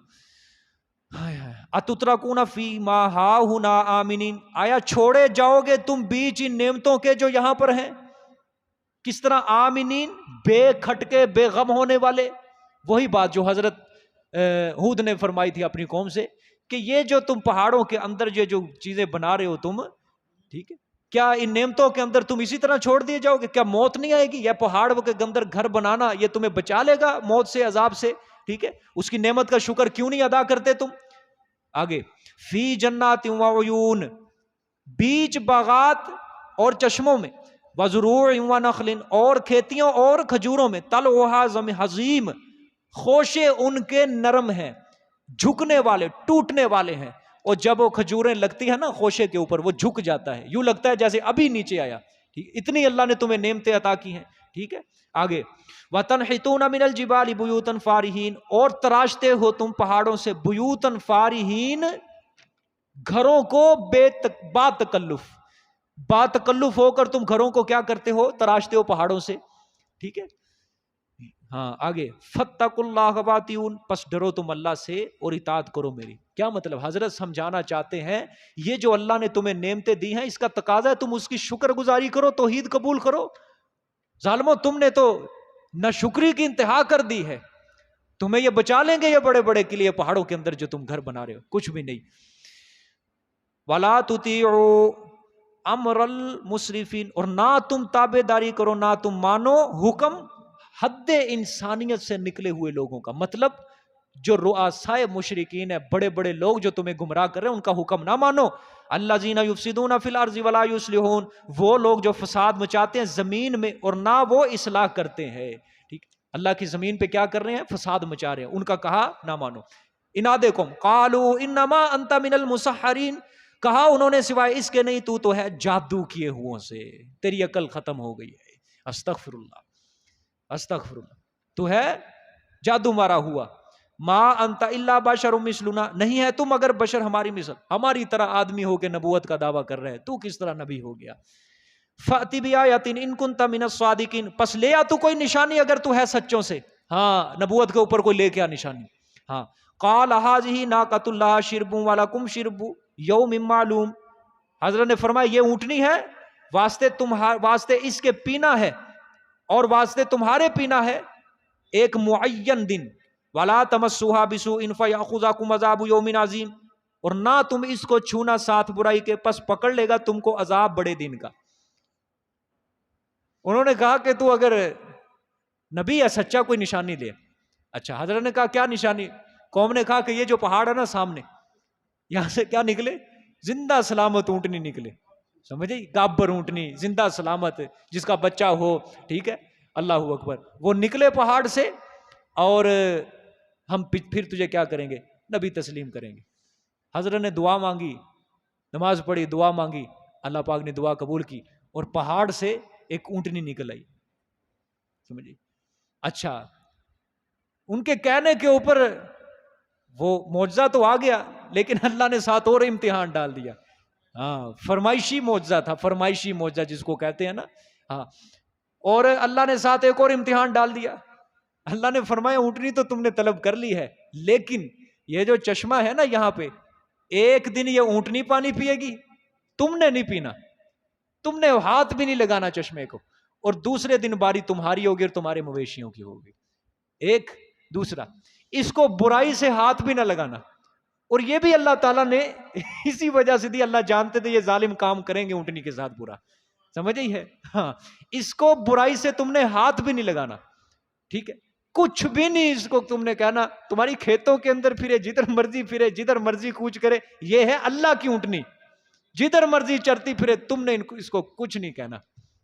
اتترکون فی ما ہاہنا آمنین، آیا چھوڑے جاؤ گے تم بیچ ان نعمتوں کے جو یہاں پر ہیں؟ کس طرح؟ آمنین، بے کھٹکے، بے غم ہونے والے. وہی بات جو حضرت ہود نے فرمائی تھی اپنی قوم سے کہ یہ جو تم پہاڑوں کے اندر یہ جو چیزیں بنا رہے ہو تم، ٹھیک ہے، کیا ان نعمتوں کے اندر تم اسی طرح چھوڑ دیے جاؤ گے؟ کیا موت نہیں آئے گی؟ یا پہاڑ کے اندر گھر بنانا یہ تمہیں بچا لے گا موت سے، عذاب سے؟ ٹھیک ہے، اس کی نعمت کا شکر کیوں نہیں ادا کرتے تم؟ آگے، فی جنات وعیون، بیچ باغات اور چشموں میں، وزروع ونخل، اور کھیتیوں اور کھجوروں میں، طلعها حضیم، خوشے ان کے نرم ہیں، جھکنے والے، ٹوٹنے والے ہیں. اور جب وہ کھجوریں لگتی ہیں نا خوشے کے اوپر، وہ جھک جاتا ہے، یوں لگتا ہے جیسے ابھی نیچے آیا. ٹھیک، اتنی اللہ نے تمہیں نعمتیں عطا کی ہیں. ٹھیک ہے، آگے، وَتَنْحِتُونَ مِنَ الْجِبَالِ بُيُوتًا فَارِهِينَ، اور تراشتے ہو تم پہاڑوں سے، بیوتن فارہین، گھروں کو با تکلف، با تکلف ہو کر تم گھروں کو کیا کرتے ہو؟ تراشتے ہو پہاڑوں سے. ٹھیک ہے، ہاں آگے، فَاتَّقُوا اللَّهَ وَأَطِیعُونِ، پس ڈرو تم اللہ سے اور اطاعت کرو میری. کیا مطلب؟ حضرت سمجھانا چاہتے ہیں یہ جو اللہ نے تمہیں نعمتیں دی ہیں اس کا تقاضا ہے تم اس کی شکر گزاری کرو، توحید قبول کرو. ظالمو، تم نے تو ناشکری کی انتہا کر دی ہے. تمہیں یہ بچا لیں گے یہ بڑے بڑے قلعے پہاڑوں کے اندر جو تم گھر بنا رہے ہو؟ کچھ بھی نہیں. وَلَا تُطِیعُوا أَمْرَ الْمُسْرِفِينَ، اور نہ تم تابع داری کرو، نہ تم مانو حکم حد انسانیت سے نکلے ہوئے لوگوں کا. مطلب جو رؤسائے مشرکین ہیں، بڑے بڑے لوگ جو تمہیں گمراہ کر رہے ہیں، ان کا حکم نہ مانو. الذین یفسدون فی الارض ولا یصلحون، وہ لوگ جو فساد مچاتے ہیں زمین میں اور نہ وہ اصلاح کرتے ہیں. ٹھیک، اللہ کی زمین پہ کیا کر رہے ہیں؟ فساد مچا رہے ہیں. ان کا کہا نہ مانو. انادکم قالوا انما انت من المسحرین، کہا انہوں نے سوائے اس کے نہیں، تو ہے جادو کیے ہوں سے، تیری عقل ختم ہو گئی ہے. استغفر اللہ، استغفر اللہ، تو ہے جادو مارا ہوا. ما انت الا بشر مثلنا، نہیں ہے تم اگر بشر ہماری مثل، ہماری طرح آدمی ہو کے نبوت کا دعویٰ کر رہے ہیں، تو کس طرح نبی ہو گیا؟ فأتی بآیۃ ان کنت من الصادقین، پس لے آ تو کوئی نشانی اگر تو ہے سچوں سے. ہاں، نبوت کے اوپر کوئی لے کے آ نشانی. ہاں، قال ھذہ ناقۃ اللہ شرب ولکم شرب یوم معلوم، حضرت نے فرمایا یہ اونٹنی ہے، واسطے اس کے پینا ہے اور واسطے تمہارے پینا ہے ایک معین دن. وَلَا تَمَسُّوهَا بِسُوءٍ فَيَأْخُذَكُمْ عَذَابُ يَوْمٍ عَظِيمٍ، اور نہ تم اس کو چھونا ساتھ برائی کے، پس پکڑ لے گا تم کو عذاب بڑے دن کا. انہوں نے کہا کہ تو اگر نبی ہے سچا، کوئی نشانی دے. اچھا، حضرت نے کہا کیا نشانی؟ قوم نے کہا کہ یہ جو پہاڑ ہے نا سامنے، یہاں سے کیا نکلے؟ زندہ سلامت اونٹنی نکلے. سمجھے؟ گابر اونٹنی زندہ سلامت جس کا بچہ ہو. ٹھیک ہے، اللہ اکبر. وہ نکلے پہاڑ سے اور ہم پھر تجھے کیا کریں گے؟ نبی تسلیم کریں گے. حضرت نے دعا مانگی، نماز پڑھی، دعا مانگی، اللہ پاک نے دعا قبول کی اور پہاڑ سے ایک اونٹنی نکل آئی. سمجھے؟ اچھا، ان کے کہنے کے اوپر وہ معجزہ تو آ گیا، لیکن اللہ نے ساتھ اور امتحان ڈال دیا. ہاں، فرمائشی معجزہ تھا، فرمائشی معجزہ جس کو کہتے ہیں نا. ہاں، اور اللہ نے ساتھ ایک اور امتحان ڈال دیا. اللہ نے فرمایا اونٹنی تو تم نے طلب کر لی ہے، لیکن یہ جو چشمہ ہے نا یہاں پہ، ایک دن یہ اونٹنی پانی پیے گی، تم نے نہیں پینا، تم نے ہاتھ بھی نہیں لگانا چشمے کو، اور دوسرے دن باری تمہاری ہوگی اور تمہارے مویشیوں کی ہوگی. ایک دوسرا، اس کو برائی سے ہاتھ بھی نہ لگانا. اور یہ بھی اللہ تعالیٰ نے اسی وجہ سے دی، اللہ جانتے تھے یہ ظالم کام کریں گے اونٹنی کے ساتھ برا. سمجھ ہی ہے؟ ہاں، اس کو برائی سے تم نے ہاتھ بھی نہیں لگانا. ٹھیک ہے، کچھ بھی نہیں اس کو تم نے کہنا، تمہاری کھیتوں کے اندر پھرے، جدھر مرضی پھرے، جدھر مرضی کوچ کرے، یہ ہے اللہ کی اونٹنی. جدھر مرضی چرتی پھرے، تم نے اس کو کچھ نہیں کہنا.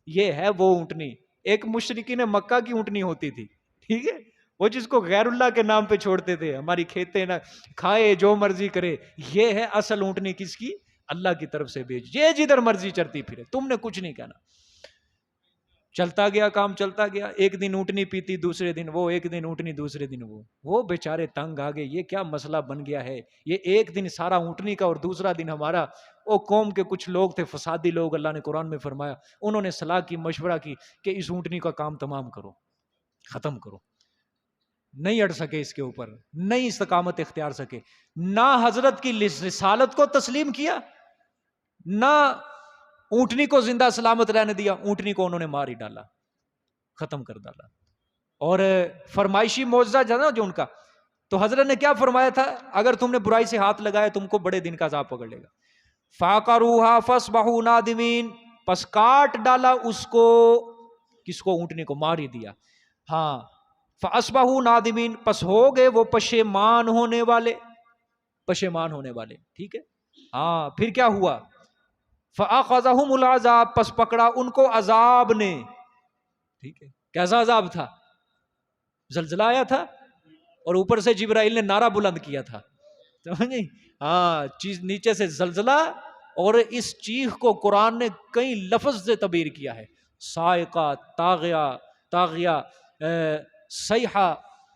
یہ ہے وہ اونٹنی. ایک مشرکین مکہ کی اونٹنی ہوتی تھی، ٹھیک ہے، وہ جس کو غیر اللہ کے نام پہ چھوڑتے تھے، ہماری کھیتے نہ کھائے جو مرضی کرے. یہ ہے اصل اونٹنی کس کی؟ اللہ کی طرف سے بھیج. یہ جدھر مرضی چرتی پھرے، تم نے کچھ نہیں کہنا. چلتا گیا کام، چلتا گیا. ایک دن اونٹنی پیتی، دوسرے دن وہ، ایک دن اونٹنی، دوسرے دن وہ بیچارے تنگ آ گئے. یہ کیا مسئلہ بن گیا ہے؟ یہ ایک دن سارا اونٹنی کا اور دوسرا دن ہمارا. وہ قوم کے کچھ لوگ تھے، فسادی لوگ، اللہ نے قرآن میں فرمایا، انہوں نے صلاح کی، مشورہ کی کہ اس اونٹنی کا کام تمام کرو، ختم کرو. نہیں اڑ سکے اس کے اوپر، نہیں استقامت اختیار سکے. نہ حضرت کی رسالت کو تسلیم کیا، نہ اونٹنی کو زندہ سلامت رہنے دیا. اونٹنی کو انہوں نے مار ہی ڈالا، ختم کر ڈالا. اور فرمائشی معجزہ جو ان کا، تو حضرت نے کیا فرمایا تھا؟ اگر تم نے برائی سے ہاتھ لگایا تم کو بڑے دن کا عذاب پکڑ لے گا. فَعَقَرُوهَا فَأَصْبَحُوا نَادِمِينَ، پس کاٹ ڈالا اس کو. کس کو؟ اونٹنی کو مار ہی دیا. ہاں، فَأَصْبَحُوا نَادِمِينَ، پس ہو گئے وہ پشیمان ہونے والے. پشیمان ہونے والے، ٹھیک ہے. ہاں، پھر کیا ہوا؟ فَأَخَذَهُمُ الْعَذَابُ، پس پکڑا ان کو عذاب نے. ٹھیک ہے، کیسا عذاب تھا؟ زلزلہ آیا تھا اور اوپر سے جبرائیل نے نعرہ بلند کیا تھا، سمجھے؟ ہاں، چیز نیچے سے زلزلہ. اور اس چیخ کو قرآن نے کئی لفظ سے تعبیر کیا ہے: صاعقہ، طاغیہ، صیحہ،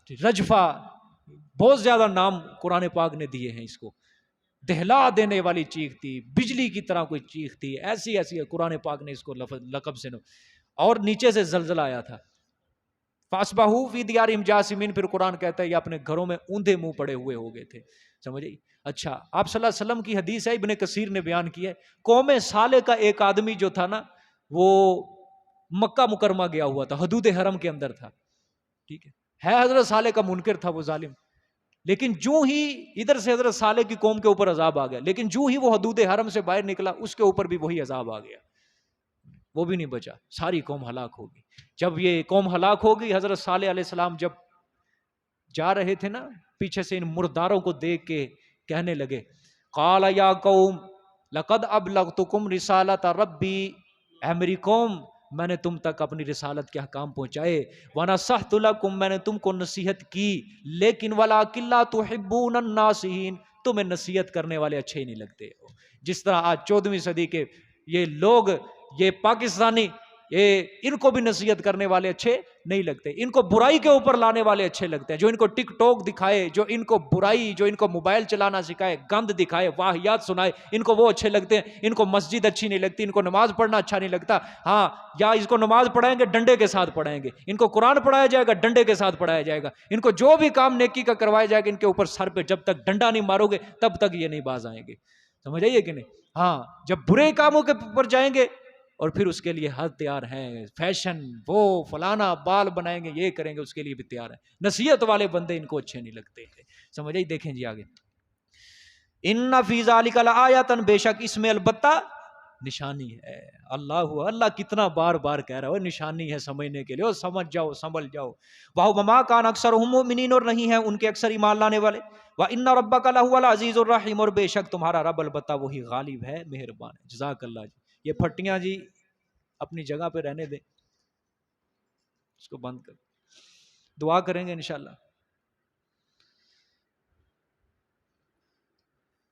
رجفہ. بہت زیادہ نام قرآن پاک نے دیے ہیں اس کو. دہلا دینے والی چیخ تھی، بجلی کی طرح کوئی چیخ تھی، ایسی ایسی ہے. قرآن پاک نے اس کو لقب سے اور نیچے سے زلزلہ آیا تھا. فَأَصْبَحُوا فِي دِيَارِهِمْ جَاثِمِينَ، پھر قرآن کہتا ہے یہ اپنے گھروں میں اوندھے منہ پڑے ہوئے ہو گئے تھے. سمجھے؟ اچھا، آپ صلی اللہ علیہ وسلم کی حدیث ہے، ابن کثیر نے بیان کی ہے، قوم صالح کا ایک آدمی جو تھا نا، وہ مکہ مکرمہ گیا ہوا تھا، حدود حرم کے اندر تھا. ٹھیک ہے حضرت صالح کا منکر تھا وہ ظالم. لیکن جو ہی ادھر سے حضرت صالح کی قوم کے اوپر عذاب آ گیا، لیکن جو ہی وہ حدود حرم سے باہر نکلا اس کے اوپر بھی وہی عذاب آ گیا. وہ بھی نہیں بچا، ساری قوم ہلاک ہوگی. جب یہ قوم ہلاک ہوگی، حضرت صالح علیہ السلام جب جا رہے تھے نا، پیچھے سے ان مرداروں کو دیکھ کے کہنے لگے: قال یا قوم لقد ابلغتکم رسالت ربی، اے میری قوم میں نے تم تک اپنی رسالت کے احکام پہنچائے. ونصحت لکم، میں نے تم کو نصیحت کی، لیکن ولکن لا تحبون الناصحین، تمہیں نصیحت کرنے والے اچھے ہی نہیں لگتے. جس طرح آج 14ویں صدی کے یہ لوگ، یہ پاکستانی، یہ ان کو بھی نصیحت کرنے والے اچھے نہیں لگتے. ان کو برائی کے اوپر لانے والے اچھے لگتے ہیں. جو ان کو ٹک ٹاک دکھائے، جو ان کو برائی، جو ان کو موبائل چلانا سکھائے، گند دکھائے، واہیات سنائے، ان کو وہ اچھے لگتے ہیں. ان کو مسجد اچھی نہیں لگتی، ان کو نماز پڑھنا اچھا نہیں لگتا. ہاں، یا اس کو نماز پڑھائیں گے ڈنڈے کے ساتھ پڑھائیں گے، ان کو قرآن پڑھایا جائے گا ڈنڈے کے ساتھ پڑھایا جائے گا. ان کو جو بھی کام نیکی کا کروایا جائے گا، ان کے اوپر سر پہ جب تک ڈنڈا نہیں مارو گے تب تک یہ نہیں باز آئیں گے. سمجھ آئیے کہ نہیں؟ ہاں، جب برے کاموں کے اوپر جائیں گے اور پھر اس کے لیے ہر تیار ہیں، فیشن، وہ فلانا بال بنائیں گے، یہ کریں گے، اس کے لیے بھی تیار ہے. نصیحت والے بندے ان کو اچھے نہیں لگتے. سمجھ آئی؟ دیکھیں جی آگے، ان فی ذالک لآیۃ، بے شک اس میں البتہ نشانی ہے. اللہ کتنا بار بار کہہ رہا ہے نشانی ہے سمجھنے کے لیے، سمجھ جاؤ، سنبھل جاؤ. وما کان اکثرهم مؤمنین، اور نہیں ہیں ان کے اکثر ایمان لانے والے. وان ربک لہو العزیز الرحیم، اور بے شک تمہارا رب البتہ وہی غالب ہے، مہربان ہے. جزاک اللہ جی. یہ پھٹیاں جی اپنی جگہ پہ رہنے دیں، اس کو بند کر. دعا کریں گے انشاءاللہ.